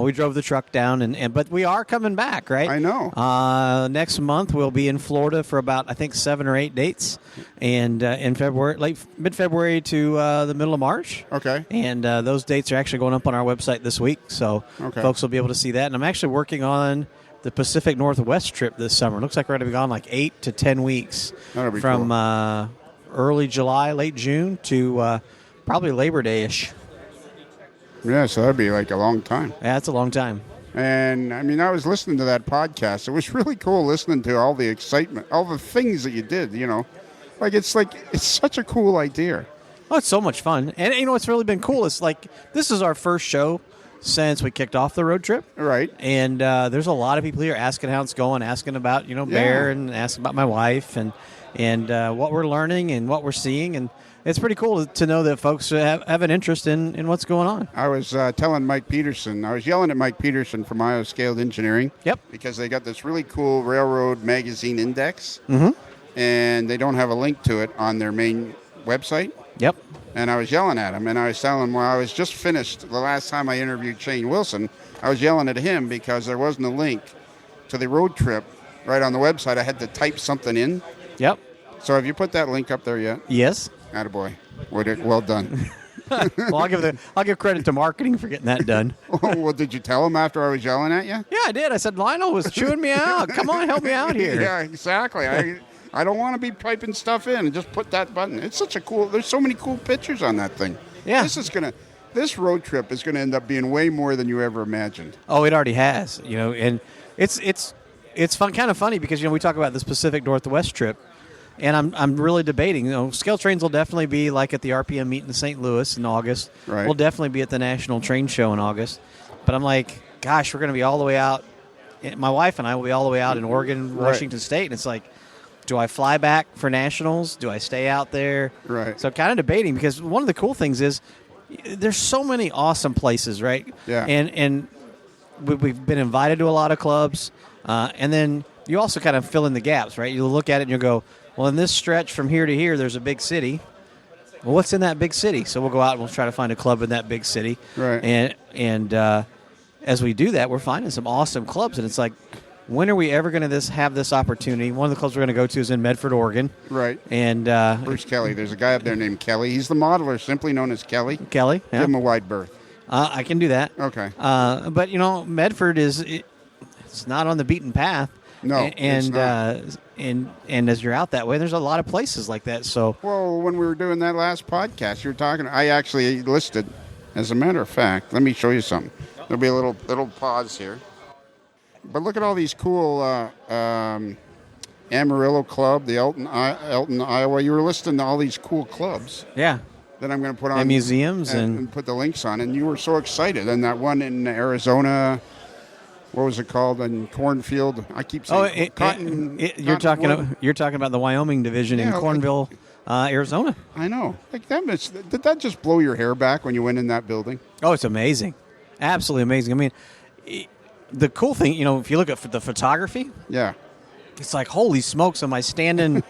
we drove the truck down, but we are coming back, right? I know. Next month we'll be in Florida for about, I think, 7 or 8 dates, and in February, mid-February to the middle of March. Okay. And those dates are actually going up on our website this week, so folks will be able to see that. And I'm actually working on the Pacific Northwest trip this summer. It looks like we're going to be gone like 8 to 10 weeks from cool. Early July, late June to probably Labor Day-ish. Yeah, so that'd be like a long time. Yeah, it's a long time. And, I was listening to that podcast. It was really cool listening to all the excitement, all the things that you did, It's such a cool idea. Oh, it's so much fun. And, what's really been cool is, this is our first show since we kicked off the road trip. Right. And there's a lot of people here asking how it's going, asking about, Bear, and asking about my wife and what we're learning and what we're seeing. And it's pretty cool to know that folks have an interest in what's going on. I was telling Mike Peterson, I was yelling at Mike Peterson from Iowa Scaled Engineering. Yep. Because they got this really cool railroad magazine index. Mm-hmm. And they don't have a link to it on their main website. Yep. And I was yelling at him, and I was telling him, I was just finished the last time I interviewed Shane Wilson. I was yelling at him because there wasn't a link to the road trip right on the website. I had to type something in. Yep. So have you put that link up there yet? Yes. Attaboy. Well done. Well, I'll give credit to marketing for getting that done. Well, did you tell him after I was yelling at you? Yeah, I did. I said, Lionel was chewing me out. Come on, help me out here. Yeah, exactly. I don't want to be typing stuff in and just put that button. It's such a cool. There's so many cool pictures on that thing. Yeah. This road trip is gonna end up being way more than you ever imagined. Oh, it already has. And it's fun, kind of funny because we talk about this Pacific Northwest trip. And I'm really debating. Scale Trains will definitely be like at the RPM meet in St. Louis in August. Right. We'll definitely be at the National Train Show in August. But I'm like, gosh, we're going to be all the way out. My wife and I will be all the way out in Oregon, Washington State. And it's like, do I fly back for Nationals? Do I stay out there? Right. So I'm kind of debating because one of the cool things is there's so many awesome places, right? Yeah. And we've been invited to a lot of clubs. And then you also kind of fill in the gaps, right? You look at it and you go, well, in this stretch from here to here, there's a big city. Well, what's in that big city? So we'll go out and we'll try to find a club in that big city. Right. And as we do that, we're finding some awesome clubs. And it's like, when are we ever going to have this opportunity? One of the clubs we're going to go to is in Medford, Oregon. Right. And Bruce Kelly. There's a guy up there named Kelly. He's the modeler, simply known as Kelly. Kelly. Yeah. Give him a wide berth. I can do that. Okay. But, Medford it's not on the beaten path. No, it's not. And as you're out that way, there's a lot of places like that. So, well, when we were doing that last podcast, you were talking. I actually listed, as a matter of fact. Let me show you something. There'll be a little pause here. But look at all these cool Amarillo Club, the Elton, Iowa. You were listing all these cool clubs. Yeah. That I'm going to put on and museums and put the links on. And you were so excited. And that one in Arizona. What was it called? In Cornfield. I keep saying you're talking about the Wyoming division in Cornville, Arizona. I know. Like did that just blow your hair back when you went in that building? Oh, it's amazing, absolutely amazing. I mean, the cool thing, if you look at the photography, yeah, it's like, holy smokes, am I standing,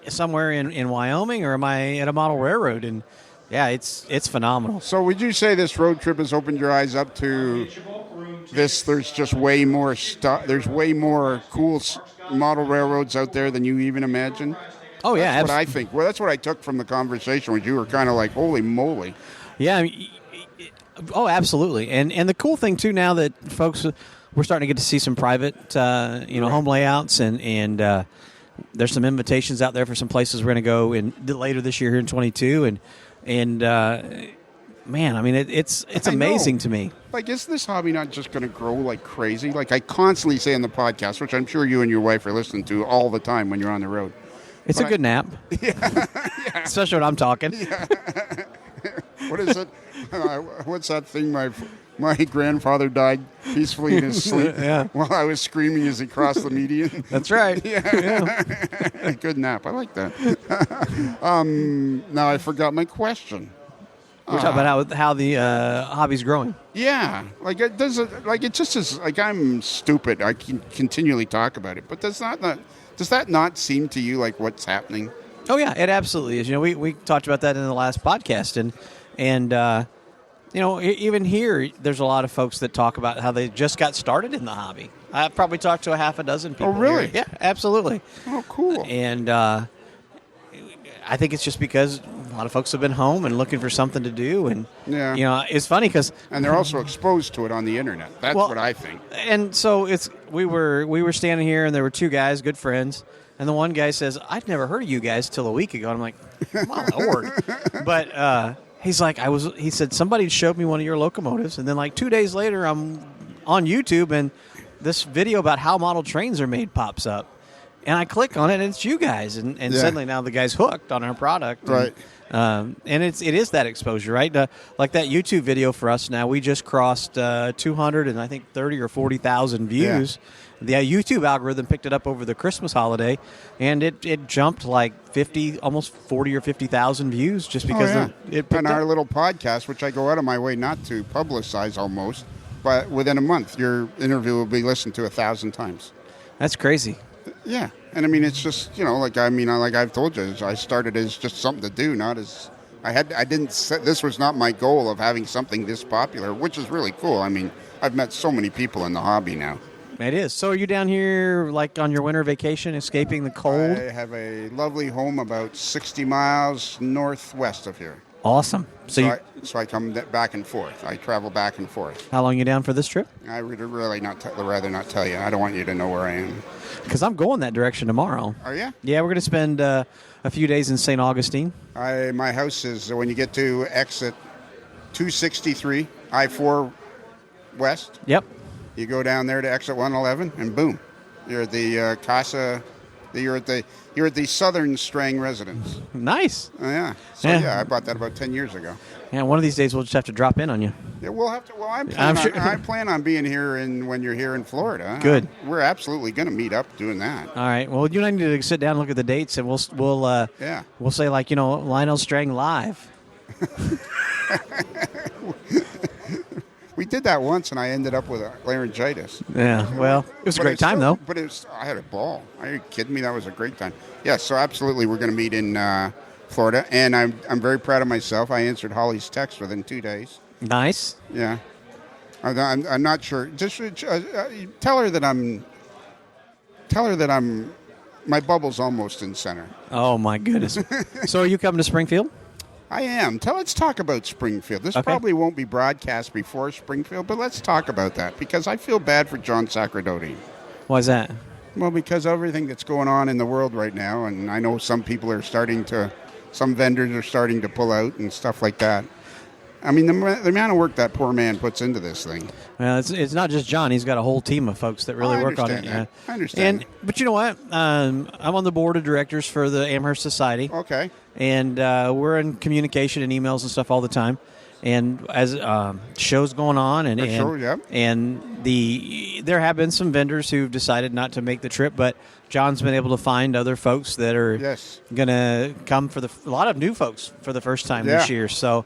somewhere in Wyoming, or am I at a model railroad? And yeah, it's phenomenal. So would you say this road trip has opened your eyes up to this? There's just way more stuff. There's way more cool model railroads out there than you even imagined. Oh yeah, that's what I think. Well, that's what I took from the conversation. Was you were kind of like, holy moly. Yeah. Oh, absolutely. And the cool thing too, now that folks, we're starting to get to see some private, home layouts, and there's some invitations out there for some places we're going to go in later this year here in 22, and man, I mean, it's amazing to me. Like, is this hobby not just going to grow like crazy? Like I constantly say in the podcast, which I'm sure you and your wife are listening to all the time when you're on the road. It's a good nap. Yeah. Especially when I'm talking. Yeah. What is it? What's that thing? My grandfather died peacefully in his sleep while I was screaming as he crossed the median. That's right. Yeah. Good nap. I like that. Now I forgot my question. We're talking about how the hobby's growing. Yeah, like it does. Like it just is. Like I'm stupid. I can continually talk about it, but does that not seem to you like what's happening? Oh yeah, it absolutely is. We talked about that in the last podcast, and even here, there's a lot of folks that talk about how they just got started in the hobby. I've probably talked to a half a dozen people. Oh, really? Here. Yeah, absolutely. Oh, cool. And I think it's just because a lot of folks have been home and looking for something to do, and it's funny because they're also exposed to it on the internet. That's what I think. And so we were standing here, and there were two guys, good friends, and the one guy says, "I'd never heard of you guys till a week ago." And I'm like, "My Lord!" But he's like, he said somebody showed me one of your locomotives, and then like 2 days later, I'm on YouTube, and this video about how model trains are made pops up. And I click on it, and it's you guys, and suddenly now the guy's hooked on our product, right? And it is that exposure, right? Like that YouTube video for us now, we just crossed 200 and I think 30 or 40,000 views. Yeah. The YouTube algorithm picked it up over the Christmas holiday, and it jumped like 50, almost 40 or 50,000 views just because it picked on our up. little podcast, which I go out of my way not to publicize almost, but within a month, your interview will be listened to 1,000 times. That's crazy. Yeah, and I mean it's just like I've told you, I started as just something to do, not as this was not my goal of having something this popular, which is really cool. I mean, I've met so many people in the hobby now. It is. So are you down here like on your winter vacation, escaping the cold? I have a lovely home about 60 miles northwest of here. Awesome. So I come back and forth. I travel back and forth. How long are you down for this trip? I would really rather not tell you. I don't want you to know where I am. Because I'm going that direction tomorrow. Are you? Yeah, we're going to spend a few days in St. Augustine. My house is when you get to exit 263, I-4 West. Yep. You go down there to exit 111, and boom, you're at the Casa. You're at the Southern Strang residence. Nice. Oh, yeah. So I bought that about 10 years ago. Yeah, one of these days we'll just have to drop in on you. Yeah, we'll have to. Well, I plan on being here when you're here in Florida. Good. We're absolutely going to meet up doing that. All right. Well, you and I need to sit down and look at the dates, and we'll say Lionel Strang live. We did that once, and I ended up with laryngitis. Yeah, well, it was a great time, though. But I had a ball. Are you kidding me? That was a great time. Yeah, so absolutely, we're going to meet in Florida, and I'm very proud of myself. I answered Holly's text within 2 days. Nice. Yeah. I'm not sure. Just tell her that I'm. My bubble's almost in center. Oh my goodness. So, are you coming to Springfield? I am. Let's talk about Springfield. This probably won't be broadcast before Springfield, but let's talk about that because I feel bad for John Sacradotti. Why is that? Well, because everything that's going on in the world right now, and I know some vendors are starting to pull out and stuff like that. I mean, the amount of work that poor man puts into this thing. Well, it's not just John. He's got a whole team of folks that really work on it. I understand. But you know what? I'm on the board of directors for the Amherst Society. Okay. And we're in communication and emails and stuff all the time. And as shows going on, and there have been some vendors who've decided not to make the trip, but John's been able to find other folks that are going to come a lot of new folks for the first time this year. So,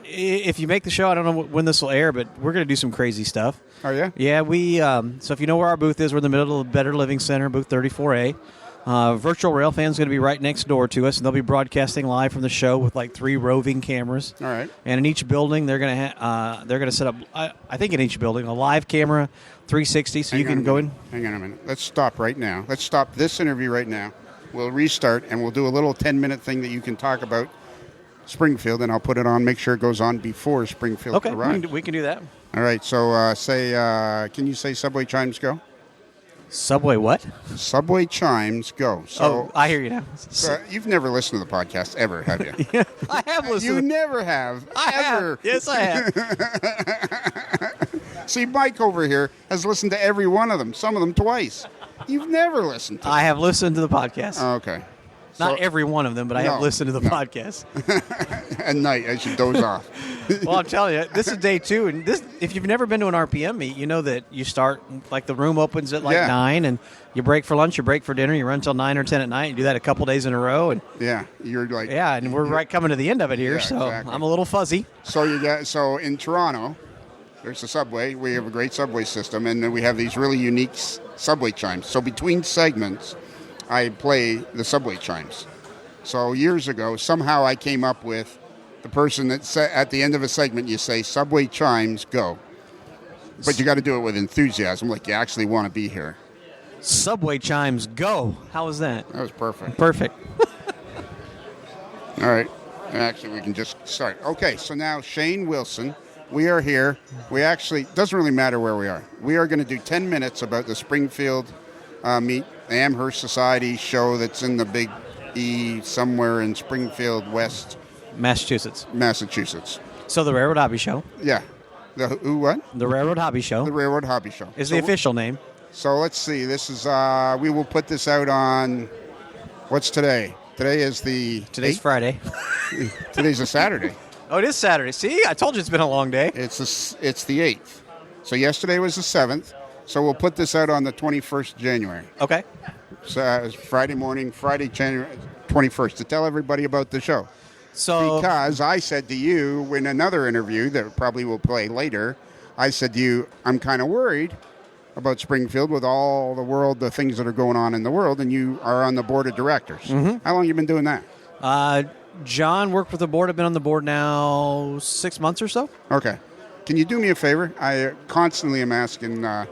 if you make the show, I don't know when this will air, but we're going to do some crazy stuff. Oh, yeah? Yeah, we. So if you know where our booth is, we're in the middle of the Better Living Center, booth 34A. Virtual Railfan's going to be right next door to us, and they'll be broadcasting live from the show with like 3 roving cameras. All right. And in each building, they're going to set up. I think in each building, a live camera, 360, so you can go in. Hang on a minute. Let's stop right now. Let's stop this interview right now. We'll restart, and we'll do a little 10-minute thing that you can talk about Springfield, and I'll put it on. Make sure it goes on before Springfield arrives. Okay, we can do that. All right. So can you say Subway Chimes Go? Subway what? Subway Chimes Go. So, I hear you now. You've never listened to the podcast ever, have you? Yeah, I have listened. You never have. Ever. Yes, I have. See, Mike over here has listened to every one of them, some of them twice. You've never listened to them. I have listened to the podcast. Okay. Not every one of them, but I have listened to the podcast. At night, as you doze off. Well, I'm telling you, this is day 2, and if you've never been to an RPM meet, you know that you start, like the room opens at 9, and you break for lunch, you break for dinner, you run till 9 or 10 at night, you do that a couple days in a row. And you're like... Yeah, and we're coming to the end of it here, so exactly. I'm a little fuzzy. So in Toronto, there's a Subway. We have a great subway system, and then we have these really unique subway chimes. So between segments, I play the subway chimes. So years ago, somehow I came up with the person that said at the end of a segment, you say, Subway Chimes Go. But you got to do it with enthusiasm, like you actually want to be here. Subway Chimes Go. How was that? That was perfect. Perfect. All right. Actually, we can just start. Okay, so now Shane Wilson, we are here. We actually, doesn't really matter where we are. We are going to do 10 minutes about the Springfield meet, the Amherst Society show that's in the Big E somewhere in Springfield, West Massachusetts. So the Railroad Hobby Show. Yeah. What? The Railroad Hobby Show. The Railroad Hobby Show. Is the official name. So let's see. This is, we will put this out on, what's today? Today's 8th? Friday. Today's a Saturday. Oh, it is Saturday. See, I told you it's been a long day. It's the 8th. So yesterday was the 7th. So we'll put this out on the 21st of January. Okay. So it's Friday morning, Friday, January 21st, to tell everybody about the show. So because I said to you in another interview that probably will play later, I said to you, I'm kind of worried about Springfield with all the things that are going on in the world, and you are on the board of directors. Mm-hmm. How long have you been doing that? John worked with the board. I've been on the board now 6 months or so. Okay. Can you do me a favor? I constantly am asking a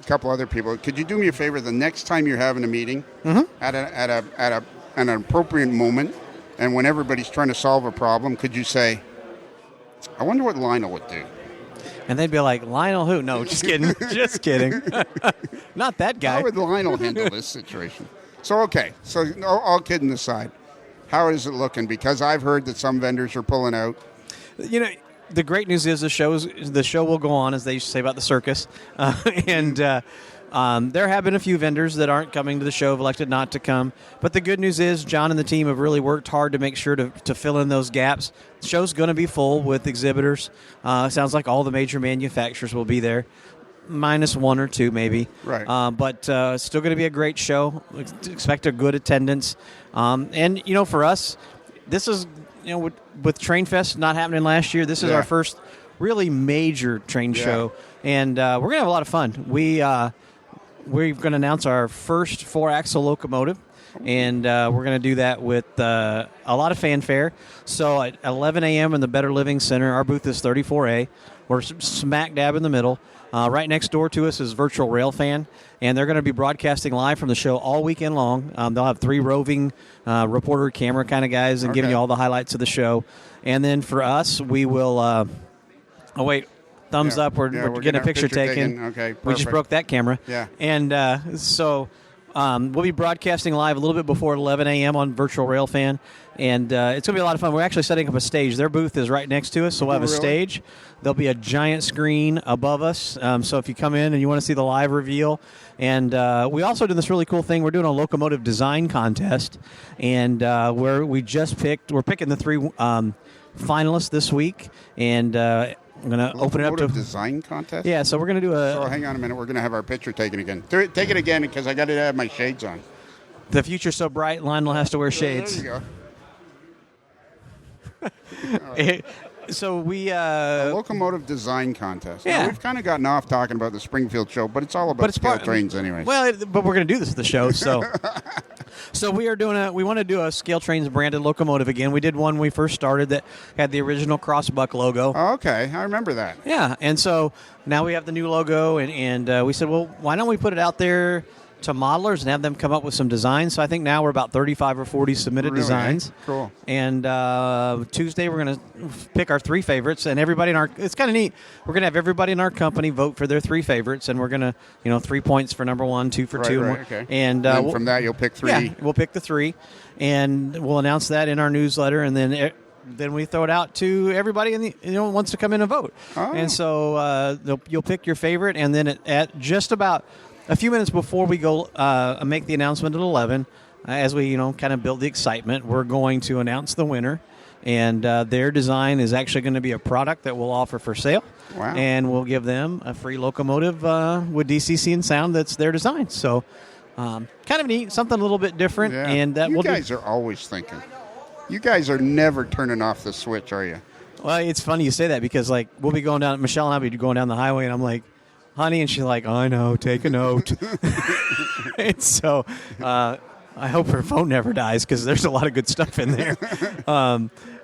couple other people, could you do me a favor the next time you're having a meeting at an appropriate moment, and when everybody's trying to solve a problem, could you say, I wonder what Lionel would do? And they'd be like, Lionel who? No, just kidding. Just kidding. Not that guy. How would Lionel handle this situation? So, okay. So, all kidding aside, how is it looking? Because I've heard that some vendors are pulling out. You know, the great news is the show will go on, as they used to say about the circus. There have been a few vendors that aren't coming to the show, have elected not to come. But the good news is John and the team have really worked hard to make sure to fill in those gaps. The show's going to be full with exhibitors. Sounds like all the major manufacturers will be there, minus one or two maybe. Right. But still going to be a great show. Expect a good attendance. And, you know, for us, this is, you know, with Train Fest not happening last year, this is our first really major train show. And we're going to have a lot of fun. We're going to announce our first 4-axle locomotive, and we're going to do that with a lot of fanfare. So at 11 a.m. in the Better Living Center, our booth is 34A. We're smack dab in the middle. Right next door to us is Virtual Railfan, and they're going to be broadcasting live from the show all weekend long. They'll have 3 roving reporter camera kind of guys and giving you all the highlights of the show. And then for us, we will thumbs up. We're getting a picture taken. Okay, perfect. We just broke that camera. Yeah. And so we'll be broadcasting live a little bit before 11 a.m. on Virtual Railfan. And it's going to be a lot of fun. We're actually setting up a stage. Their booth is right next to us, so we'll have a stage. There'll be a giant screen above us. So if you come in and you want to see the live reveal. And we also do this really cool thing. We're doing a locomotive design contest. And we're picking the 3 finalists this week. And I'm going to open it up to design contest. Yeah, so we're going to do So hang on a minute. We're going to have our picture taken again. Take it again because I got to have my shades on. The future's so bright, Lionel has to wear shades. There you go. So we a locomotive design contest. Yeah. Now, we've kind of gotten off talking about the Springfield show, but it's all about scale trains anyway. Well, but we're going to do this at the show, so so we want to do a Scale Trains branded locomotive again. We did one when we first started that had the original Crossbuck logo. Oh, okay, I remember that. Yeah, and so now we have the new logo, and we said, well, why don't we put it out there to modelers and have them come up with some designs. So I think now we're about 35 or 40 submitted designs. Cool. And Tuesday we're going to pick our 3 favorites, and everybody in our, it's kind of neat. We're going to have everybody in our company vote for their 3 favorites, and we're going to, 3 points for number 1, 2 for 2. Right, okay. And then from that you'll pick 3. Yeah, we'll pick the 3, and we'll announce that in our newsletter, and then we throw it out to everybody in the, wants to come in and vote. Oh. And so you'll pick your favorite, and then at just about a few minutes before we go make the announcement at 11, as we kind of build the excitement, we're going to announce the winner, and their design is actually going to be a product that we'll offer for sale. Wow. And we'll give them a free locomotive with DCC and sound that's their design. So kind of neat, something a little bit different. Yeah. And that you guys are always thinking. You guys are never turning off the switch, are you? Well, it's funny you say that because we'll be going down, Michelle and I will be going down the highway, and I'm like, honey, and she's like, I know, take a note. And so I hope her phone never dies because there's a lot of good stuff in there.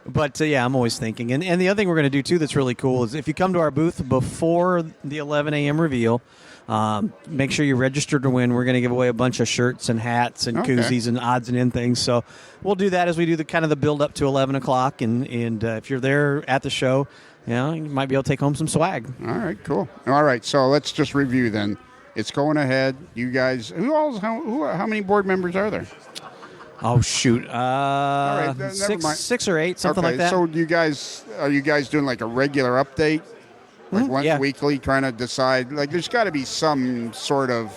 But yeah, I'm always thinking. And the other thing we're going to do, too, that's really cool is if you come to our booth before the 11 a.m. reveal, make sure you register to win. We're going to give away a bunch of shirts and hats and koozies and odds and end things. So we'll do that as we do the kind of the build up to 11 o'clock. And if you're there at the show, you might be able to take home some swag. All right, cool. All right, so let's just review then. It's going ahead. You guys, how many board members are there? Oh, shoot. All right, six or 8, something like that. So are you guys doing like a regular update? Like once weekly, trying to decide? There's got to be some sort of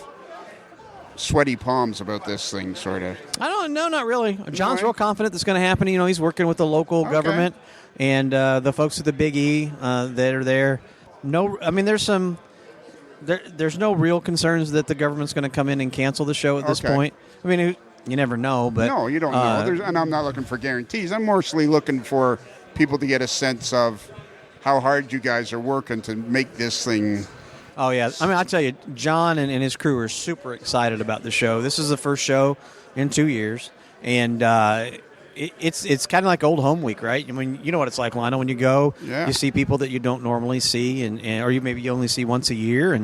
sweaty palms about this thing, sort of. I don't know, not really. John's real confident that's going to happen. He's working with the local government and the folks at the Big E that are there. No, I mean, there's no real concerns that the government's going to come in and cancel the show at this point. I mean, you never know, but no, you don't know. And I'm not looking for guarantees. I'm mostly looking for people to get a sense of how hard you guys are working to make this thing. Oh, yeah. I mean, I'll tell you, John and his crew are super excited about the show. This is the first show in 2 years, and it's kind of like old home week, right? I mean, you know what it's like, Lionel. When you go, you see people that you don't normally see, or you only see once a year,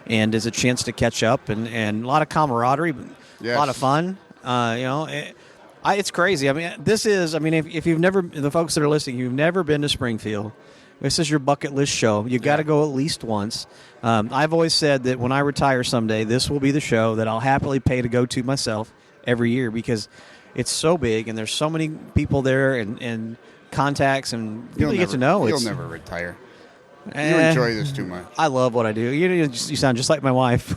and there's a chance to catch up, and a lot of camaraderie, a lot of fun. It's crazy. I mean, if you've never, the folks that are listening, you've never been to Springfield, this is your bucket list show. You got to go at least once. I've always said that when I retire someday, this will be the show that I'll happily pay to go to myself every year because it's so big and there's so many people there and contacts and people you get to know. You'll never retire. You enjoy this too much. I love what I do. You sound just like my wife.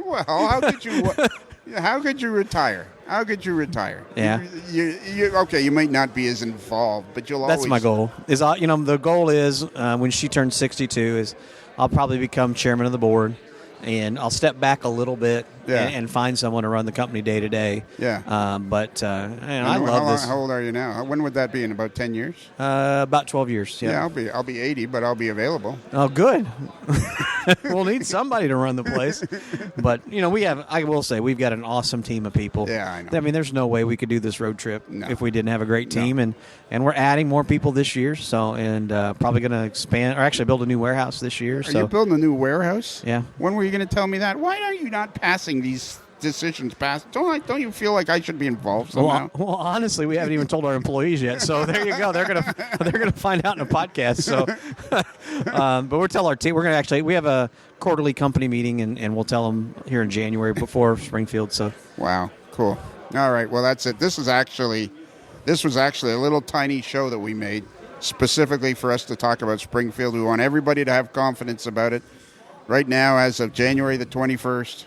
Well, how could you retire? How could you retire? Yeah. You might not be as involved, but you'll always. That's my goal. The goal is when she turns 62 is I'll probably become chairman of the board, and I'll step back a little bit and find someone to run the company day to day. Yeah. I love this. How old are you now? When would that be? In about 10 years? About 12 years. Yeah. I'll be 80, but I'll be available. Oh, good. We'll need somebody to run the place. But, I will say, we've got an awesome team of people. Yeah, I know. I mean, there's no way we could do this road trip if we didn't have a great team. No. And we're adding more people this year. So, and probably going to expand, or actually build a new warehouse this year. Are you building a new warehouse? Yeah. When were you going to tell me that? Why are you not passing these decisions past? Don't you feel like I should be involved somehow? Well, honestly, we haven't even told our employees yet. So there you go. They're gonna find out in a podcast. So, but we'll tell our team. We have a quarterly company meeting, and we'll tell them here in January before Springfield. So wow, cool. All right, well that's it. This was actually a little tiny show that we made specifically for us to talk about Springfield. We want everybody to have confidence about it. Right now, as of January the 21st.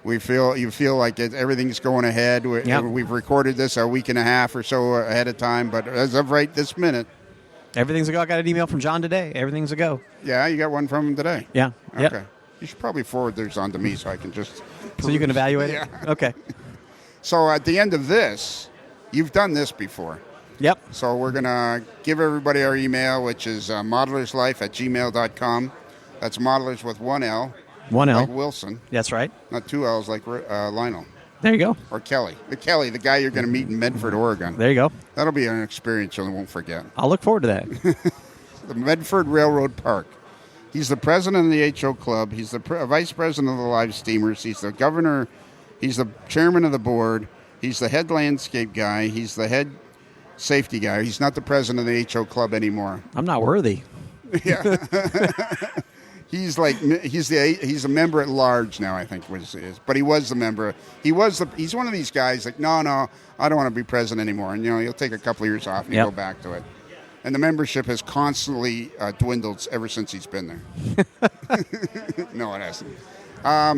You feel like everything's going ahead. We've recorded this a week and a half or so ahead of time, but as of right this minute, everything's a go. I got an email from John today. Everything's a go. Yeah, you got one from him today. Yeah. Okay. Yep. You should probably forward theirs on to me so I can just. So you can evaluate it. Okay. So at the end of this, you've done this before. Yep. So we're going to give everybody our email, which is modularslife@gmail.com. That's modelers with one L. One L. Like Wilson. That's right. Not two L's like Lionel. There you go. Or Kelly. The guy you're going to meet in Medford, Oregon. There you go. That'll be an experience you won't forget. I'll look forward to that. The Medford Railroad Park. He's the president of the HO Club. He's the vice president of the Live Steamers. He's the governor. He's the chairman of the board. He's the head landscape guy. He's the head safety guy. He's not the president of the HO Club anymore. I'm not worthy. Yeah. He's a member at large now, I think is. But he was the member. He's one of these guys like, no, I don't want to be president anymore. And he'll take a couple of years off and go back to it. And the membership has constantly dwindled ever since he's been there. No, it hasn't.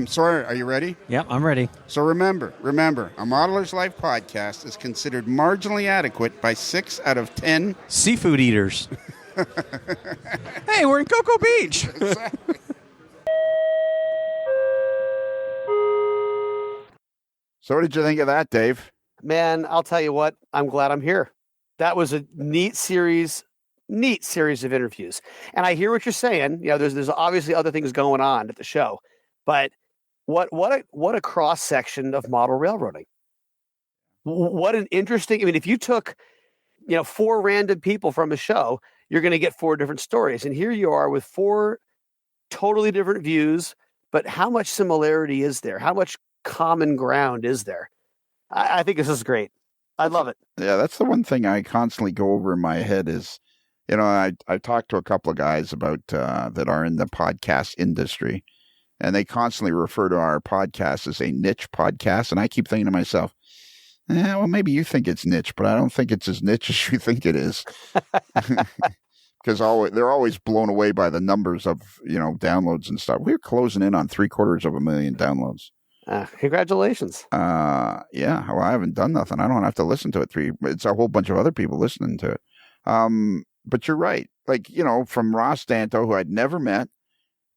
So are you ready? Yep, I'm ready. So remember, a Modeler's Life podcast is considered marginally adequate by 6 out of 10 seafood eaters. Hey, we're in Cocoa Beach. Exactly. So what did you think of that, Dave? Man, I'll tell you what, I'm glad I'm here. That was a neat series of interviews. And I hear what you're saying. There's obviously other things going on at the show. But what a cross section of model railroading. What an interesting, if you took 4 random people from a show, you're going to get 4 different stories. And here you are with 4 totally different views, but how much similarity is there? How much common ground is there? I think this is great. I love it. Yeah, that's the one thing I constantly go over in my head is, I talked to a couple of guys about that are in the podcast industry, and they constantly refer to our podcast as a niche podcast. And I keep thinking to myself, well, maybe you think it's niche, but I don't think it's as niche as you think it is. Because they're always blown away by the numbers of, downloads and stuff. We're closing in on 750,000 downloads. Congratulations. Yeah. Well, I haven't done nothing. I don't have to listen to it. It's a whole bunch of other people listening to it. But you're right. Like, from Ross Danto, who I'd never met,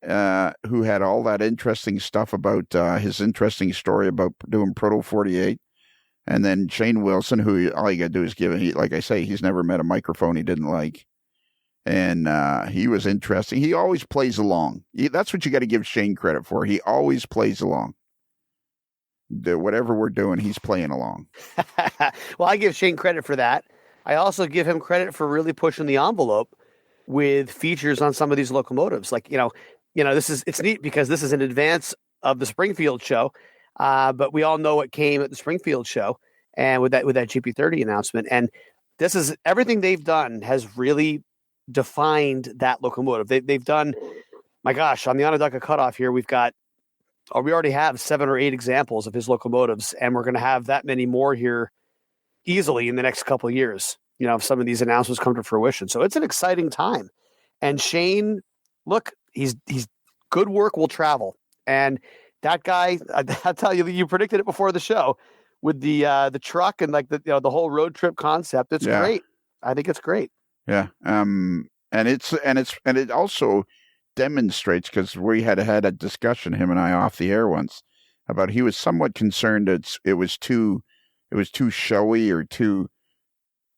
who had all that interesting stuff about his interesting story about doing Proto 48. And then Shane Wilson, who all you got to do is give him, like I say, he's never met a microphone he didn't like. And he was interesting. He always plays along. That's what you got to give Shane credit for. He always plays along. Whatever we're doing, he's playing along. Well, I give Shane credit for that. I also give him credit for really pushing the envelope with features on some of these locomotives. Like, it's neat because this is in advance of the Springfield show. But we all know what came at the Springfield show and with that GP30 announcement. And this is everything they've done has really defined that locomotive. They've done, my gosh, on the Onondaga cutoff here, we already have 7 or 8 examples of his locomotives, and we're going to have that many more here easily in the next couple of years, if some of these announcements come to fruition. So it's an exciting time. And Shane, look, he's good work will travel. And that guy, I'll tell you, you predicted it before the show with the truck and like the whole road trip concept. It's great. I think it's great. Yeah. And it also demonstrates, because we had a discussion, him and I, off the air once, about he was somewhat concerned it was too showy or too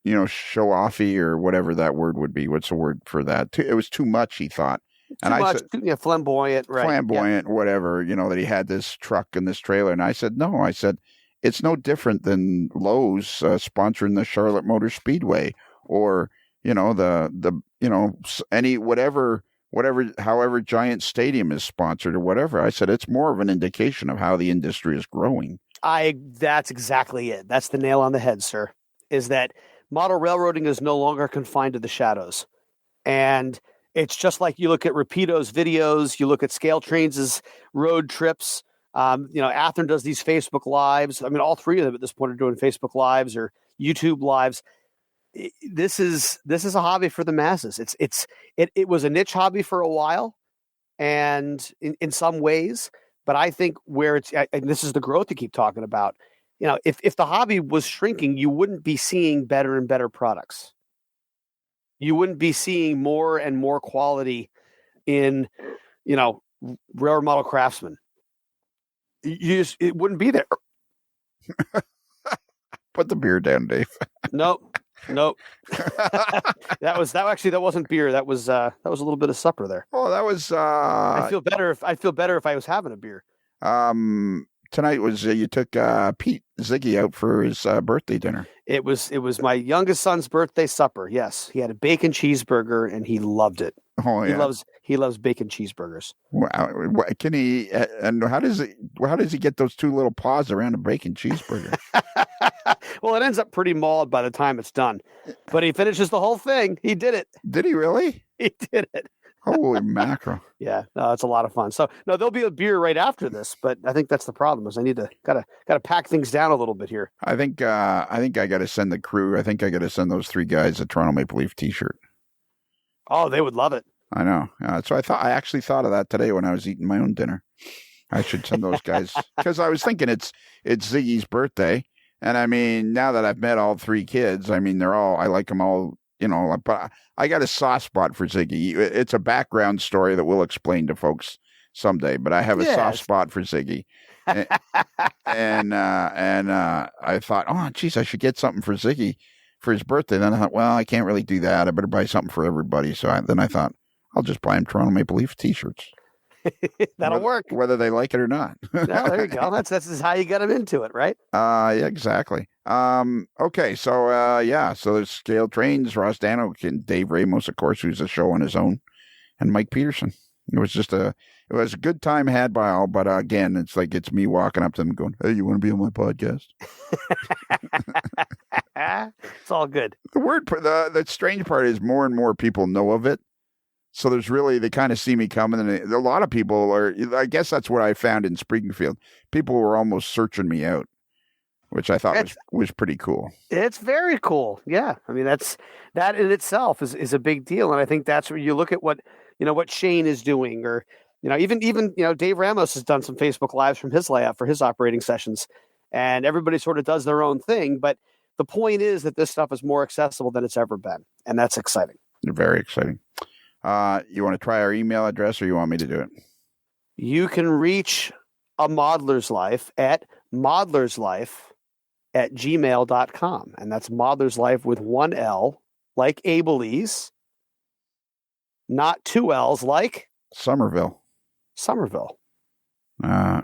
show offy or whatever that word would be. What's the word for that? It was too much, he thought. Flamboyant, right? Flamboyant, whatever, that he had this truck and this trailer. And I said, no, it's no different than Lowe's sponsoring the Charlotte Motor Speedway or, any however giant stadium is sponsored or whatever. I said, it's more of an indication of how the industry is growing. That's exactly it. That's the nail on the head, sir, is that model railroading is no longer confined to the shadows. And it's just like you look at Rapido's videos, you look at Scale Trains' road trips. Athearn does these Facebook Lives. All 3 of them at this point are doing Facebook Lives or YouTube Lives. This is a hobby for the masses. It was a niche hobby for a while, and in some ways. But I think where and this is the growth you keep talking about. If the hobby was shrinking, you wouldn't be seeing better and better products. You wouldn't be seeing more and more quality in, railroad model craftsmen. It wouldn't be there. Put the beer down, Dave. Nope. Nope. That wasn't beer. That was a little bit of supper there. Oh, that was. I'd feel better if I was having a beer. Tonight was you took Pete Ziggy out for his birthday dinner. It was my youngest son's birthday supper. Yes, he had a bacon cheeseburger and he loved it. Oh yeah, he loves bacon cheeseburgers. Wow, can he? And how does he get those two little paws around a bacon cheeseburger? Well, it ends up pretty mauled by the time it's done, but he finishes the whole thing. He did it. Did he really? He did it. Holy mackerel! Yeah, no, it's a lot of fun. So no, there'll be a beer right after this, but I think that's the problem. Is I need to gotta pack things down a little bit here. I think I got to send the crew. I think I got to send those three guys a Toronto Maple Leaf T-shirt. Oh, they would love it. I know. So I actually thought of that today when I was eating my own dinner. I should send those guys because I was thinking it's Ziggy's birthday, and I mean now that I've met all three kids, I mean I like them all. You know, but I got a soft spot for Ziggy. It's a background story that we'll explain to folks someday. But I have a soft spot for Ziggy, and I thought, oh, geez, I should get something for Ziggy for his birthday. Then I thought, well, I can't really do that. I better buy something for everybody. So then I thought, I'll just buy him Toronto Maple Leaf T-shirts. That'll work, whether they like it or not. No, there you go. That's how you get them into it, right? Yeah, exactly. Okay, so so there's Scale Trains, Ross Dano, and Dave Ramos, of course, who's a show on his own, and Mike Peterson. It was a good time had by all, but again, it's me walking up to them going, "Hey, you want to be on my podcast?" It's all good. The strange part is more and more people know of it. So they kind of see me coming, and a lot of people I guess that's what I found in Springfield. People were almost searching me out, which I thought was pretty cool. It's very cool. Yeah. I mean, that in itself is a big deal. And I think that's where you look at what Shane is doing, or, even, Dave Ramos has done some Facebook Lives from his layout for his operating sessions, and everybody sort of does their own thing. But the point is that this stuff is more accessible than it's ever been. And that's exciting. Very exciting. You want to try our email address, or you want me to do it? You can reach a Modeler's Life at modlerslife@gmail.com. And that's Modeler's Life with one L, like Abelese, not two L's, like Somerville. How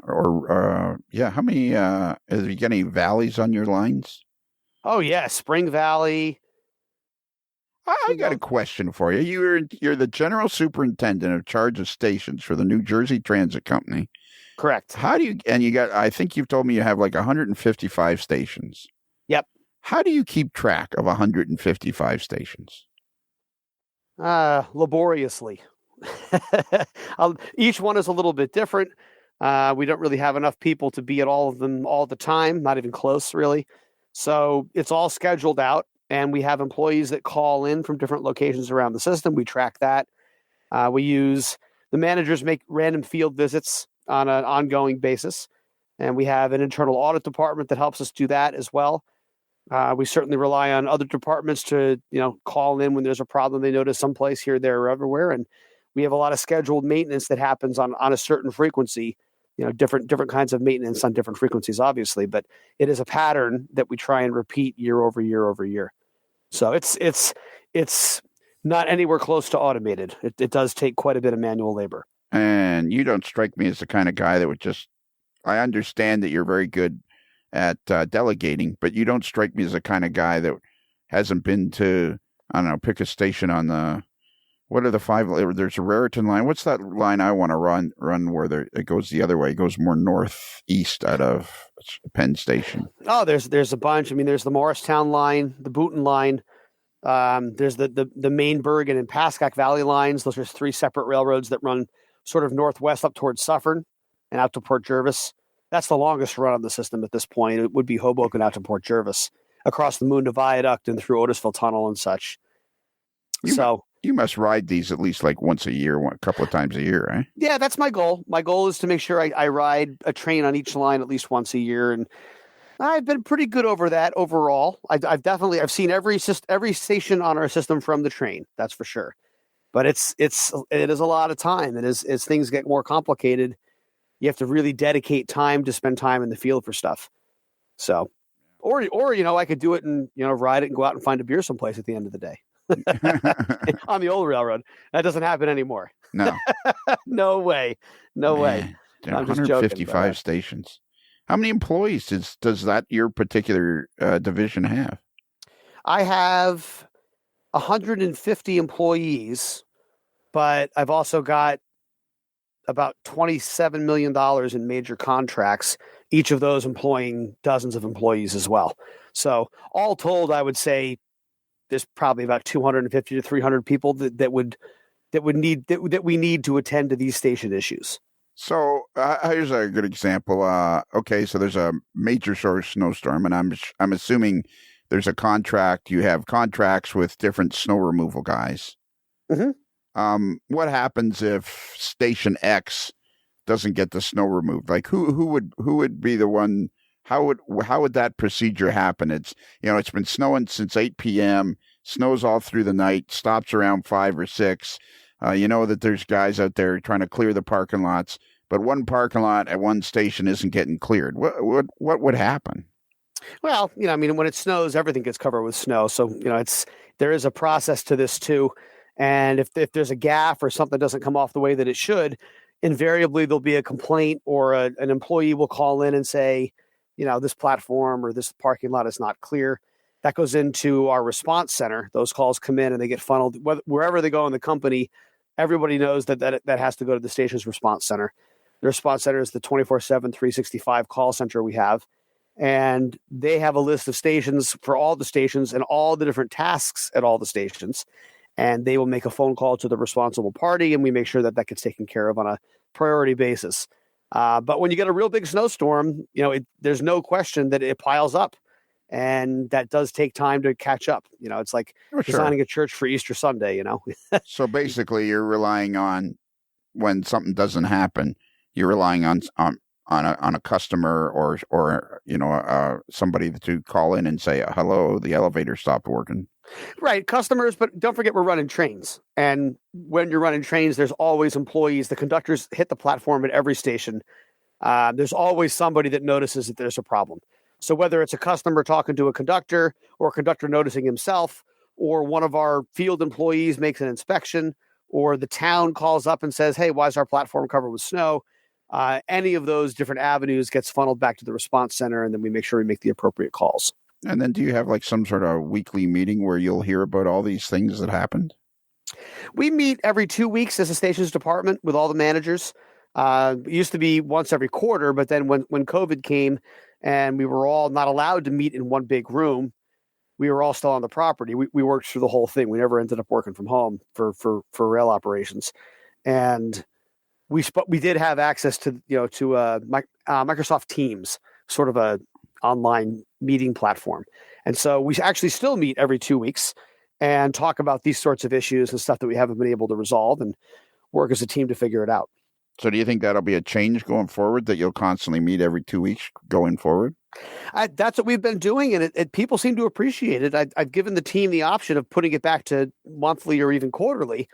many, have you got any valleys on your lines? Oh, yeah. Spring Valley. I got a question for you. You're the general superintendent of charge of stations for the New Jersey Transit Company. Correct. How do you, and you got, I think you've told me you have like 155 stations. Yep. How do you keep track of 155 stations? Laboriously. Each one is a little bit different. We don't really have enough people to be at all of them all the time, not even close, really. So it's all scheduled out. And we have employees that call in from different locations around the system. We track that. The managers make random field visits on an ongoing basis. And we have an internal audit department that helps us do that as well. We certainly rely on other departments to, call in when there's a problem they notice someplace here, there, or everywhere. And we have a lot of scheduled maintenance that happens on a certain frequency. Different kinds of maintenance on different frequencies, obviously, but it is a pattern that we try and repeat year over year over year. So it's not anywhere close to automated. It does take quite a bit of manual labor. And you don't strike me as the kind of guy that would I understand that you're very good at delegating, but you don't strike me as the kind of guy that hasn't been to, I don't know, pick a station on the, what are the five? There's a Raritan line. What's that line I want to run where it goes the other way? It goes more northeast out of Penn Station. Oh, there's a bunch. I mean, there's the Morristown line, the Booton line. There's the Maine, Bergen, and Pascack Valley lines. Those are three separate railroads that run sort of northwest up towards Suffern and out to Port Jervis. That's the longest run on the system at this point. It would be Hoboken out to Port Jervis, across the Moon Viaduct and through Otisville Tunnel and such. You must ride these at least like once a year, a couple of times a year, right? Yeah, that's my goal. My goal is to make sure I ride a train on each line at least once a year, and I've been pretty good over that overall. I've seen every station on our system from the train. That's for sure. But it is a lot of time. As things get more complicated, you have to really dedicate time to spend time in the field for stuff. So Or I could do it and ride it and go out and find a beer someplace at the end of the day on the old railroad. That doesn't happen anymore. No. No way. No way. There are I'm just 155 stations. How many employees does that your particular division have? I have 150 employees, but I've also got about $27 million in major contracts, each of those employing dozens of employees as well. So all told, I would say there's probably about 250 to 300 people that we need to attend to these station issues. So here's a good example. Okay, so there's a major source snowstorm, and I'm assuming there's a contract. You have contracts with different snow removal guys. Mm-hmm. What happens if Station X doesn't get the snow removed? Like who would be the one? How would that procedure happen? It's been snowing since 8 p.m. Snows all through the night. Stops around 5 or 6. That there's guys out there trying to clear the parking lots, but one parking lot at one station isn't getting cleared. What would happen? Well, when it snows, everything gets covered with snow. So there is a process to this too. And if there's a gaffe or something doesn't come off the way that it should, invariably there'll be a complaint or an employee will call in and say, this platform or this parking lot is not clear. That goes into our response center. Those calls come in and they get funneled wherever they go in the company. Everybody knows that has to go to the station's response center. The response center is the 24/7, 365 call center we have. And they have a list of stations for all the stations and all the different tasks at all the stations. And they will make a phone call to the responsible party, and we make sure that gets taken care of on a priority basis. But when you get a real big snowstorm, there's no question that it piles up, and that does take time to catch up. It's like designing a church for Easter Sunday. So basically, you're relying on when something doesn't happen, you're relying on a customer or somebody to call in and say, hello, the elevator stopped working. Right, customers, but don't forget we're running trains. And when you're running trains, there's always employees. The conductors hit the platform at every station. There's always somebody that notices that there's a problem. So whether it's a customer talking to a conductor or a conductor noticing himself, or one of our field employees makes an inspection, or the town calls up and says, hey, why is our platform covered with snow? Any of those different avenues gets funneled back to the response center, and then we make sure we make the appropriate calls. And then do you have like some sort of weekly meeting where you'll hear about all these things that happened? We meet every 2 weeks as a stations department with all the managers. It used to be once every quarter, but then when COVID came and we were all not allowed to meet in one big room, we were all still on the property. We worked through the whole thing. We never ended up working from home for rail operations. And we did have access to Microsoft Teams, sort of a online meeting platform. And so we actually still meet every 2 weeks and talk about these sorts of issues and stuff that we haven't been able to resolve and work as a team to figure it out. So do you think that'll be a change going forward, that you'll constantly meet every 2 weeks going forward? That's what we've been doing, and people seem to appreciate it. I've given the team the option of putting it back to monthly or even quarterly.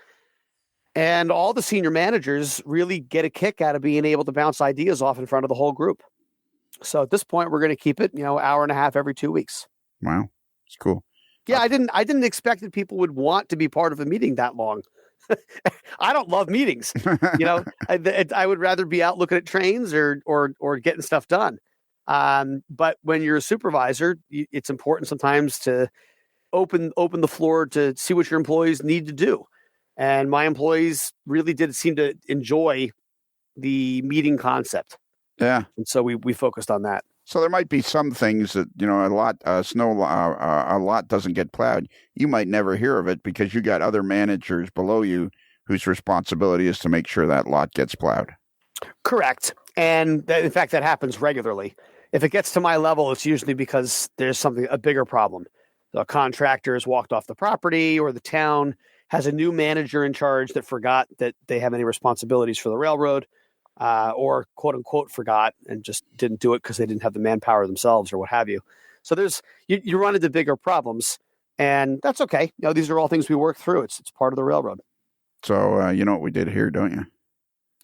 And all the senior managers really get a kick out of being able to bounce ideas off in front of the whole group. So at this point, we're going to keep it, hour and a half every 2 weeks. Wow. It's cool. Yeah, I didn't expect that people would want to be part of a meeting that long. I don't love meetings. I would rather be out looking at trains or getting stuff done. But when you're a supervisor, it's important sometimes to open the floor to see what your employees need to do. And my employees really did seem to enjoy the meeting concept. Yeah. And so we focused on that. So there might be some things that, a lot doesn't get plowed. You might never hear of it because you got other managers below you whose responsibility is to make sure that lot gets plowed. Correct. And in fact, that happens regularly. If it gets to my level, it's usually because there's a bigger problem. The contractor has walked off the property, or the town has a new manager in charge that forgot that they have any responsibilities for the railroad. Or quote unquote forgot and just didn't do it because they didn't have the manpower themselves or what have you. So you run into bigger problems, and that's okay. These are all things we work through. It's part of the railroad. So you know what we did here, don't you?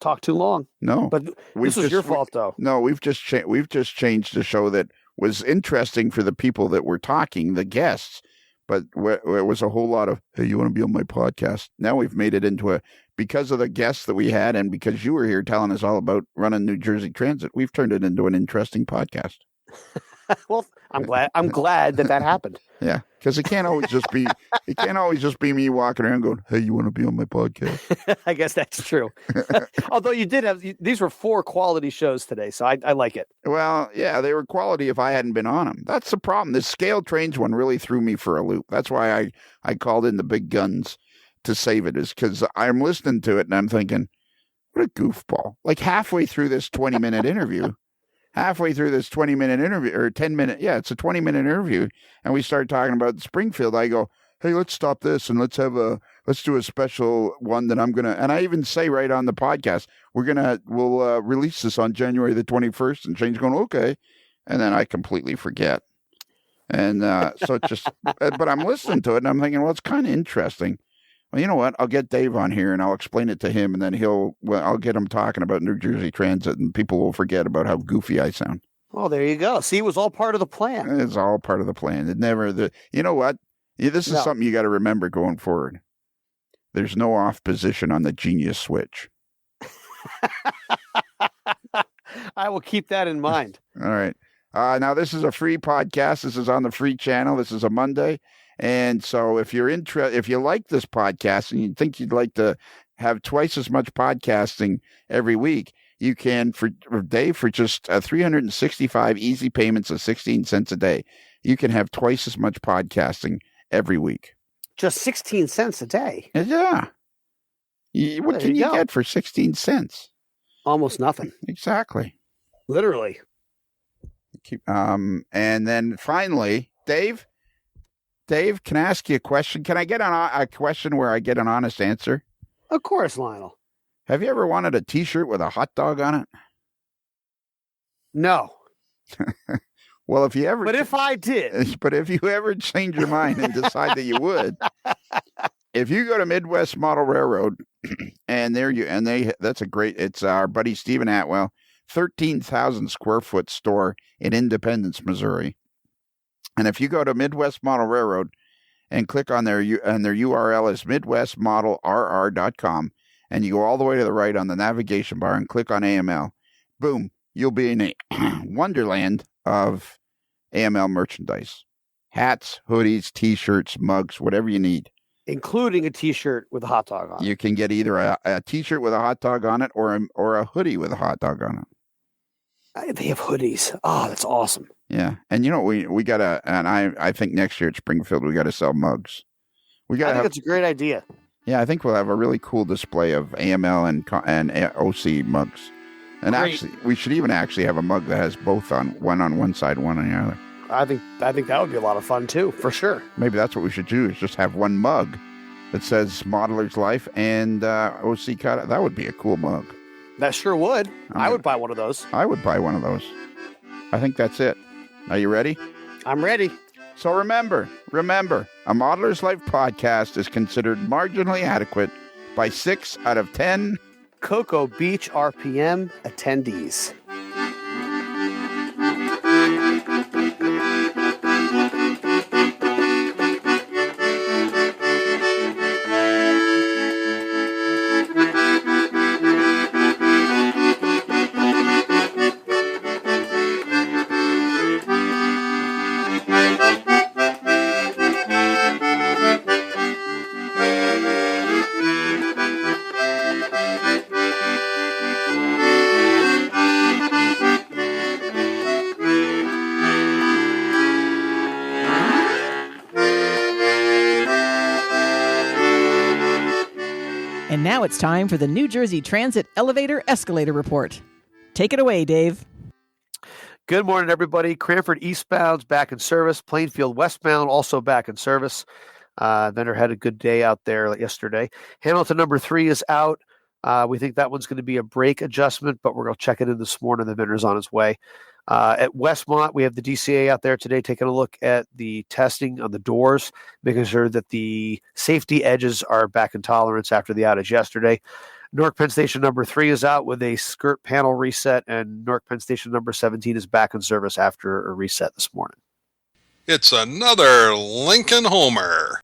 Talk too long. No, but this was your fault, though. No, we've just changed the show that was interesting for the people that were talking, the guests. But it was a whole lot of, hey, you want to be on my podcast? Now we've made it into because of the guests that we had and because you were here telling us all about running New Jersey Transit, we've turned it into an interesting podcast. Well, I'm glad that happened. Yeah, because it can't always just be me walking around going, hey, you want to be on my podcast? I guess that's true. Although these were 4 quality shows today, so I like it. Well, yeah, they were quality if I hadn't been on them. That's the problem. This Scale Trains one really threw me for a loop. That's why I called in the big guns to save it, is because I'm listening to it and I'm thinking, what a goofball. Like halfway through this 20-minute interview, or 10-minute, it's a 20-minute interview, and we start talking about Springfield. I go, hey, let's stop this and let's do a special one that and I even say right on the podcast, we'll release this on January the 21st, and Shane's going, okay. And then I completely forget. And so it just, but I'm listening to it and I'm thinking, well, it's kind of interesting. Well, you know what? I'll get Dave on here and I'll explain it to him, and then I'll get him talking about New Jersey Transit, and people will forget about how goofy I sound. Well, there you go. See, it was all part of the plan. It's all part of the plan. You know what? This is something you got to remember going forward. There's no off position on the genius switch. I will keep that in mind. All right. Now, this is a free podcast. This is on the free channel. This is a Monday. And so if you like this podcast and you think you'd like to have twice as much podcasting every week, you can, for just 365 easy payments of 16 cents a day, you can have twice as much podcasting every week. Just 16 cents a day? Yeah. What can you get for 16 cents? Almost nothing. Exactly. Literally. And then finally, Dave, can I ask you a question? Can I get a question where I get an honest answer? Of course, Lionel. Have you ever wanted a T-shirt with a hot dog on it? No. Well, if I did. But if you ever change your mind and decide that you would, if you go to Midwest Model Railroad, and it's our buddy Stephen Atwell, 13,000 square foot store in Independence, Missouri. And if you go to Midwest Model Railroad and click on their URL is midwestmodelrr.com, and you go all the way to the right on the navigation bar and click on AML, boom, you'll be in a wonderland of AML merchandise. Hats, hoodies, T-shirts, mugs, whatever you need. Including a T-shirt with a hot dog on it. You can get either a T-shirt with a hot dog on it or a hoodie with a hot dog on it. They have hoodies. Oh, that's awesome. Yeah. And we got to, and I think next year at Springfield, we got to sell mugs. I think it's a great idea. Yeah, I think we'll have a really cool display of AML and OC mugs. And actually, we should even actually have a mug that has both one on one side, one on the other. I think that would be a lot of fun too, for sure. Maybe that's what we should do, is just have one mug that says Modeler's Life and OC Cut. That would be a cool mug. That sure would. I would buy one of those. I would buy one of those. I think that's it. Are you ready? I'm ready. So remember, a Modeler's Life podcast is considered marginally adequate by 6 out of 10 Cocoa Beach RPM attendees. And now it's time for the New Jersey Transit Elevator Escalator Report. Take it away, Dave. Good morning, everybody. Cranford eastbound's back in service. Plainfield westbound also back in service. Vendor had a good day out there yesterday. Hamilton number 3 is out. We think that one's going to be a brake adjustment, but we're going to check it in this morning. The vendor's on his way. At Westmont, we have the DCA out there today taking a look at the testing on the doors, making sure that the safety edges are back in tolerance after the outage yesterday. Newark Penn Station number 3 is out with a skirt panel reset, and Newark Penn Station number 17 is back in service after a reset this morning. It's another Lincoln Homer.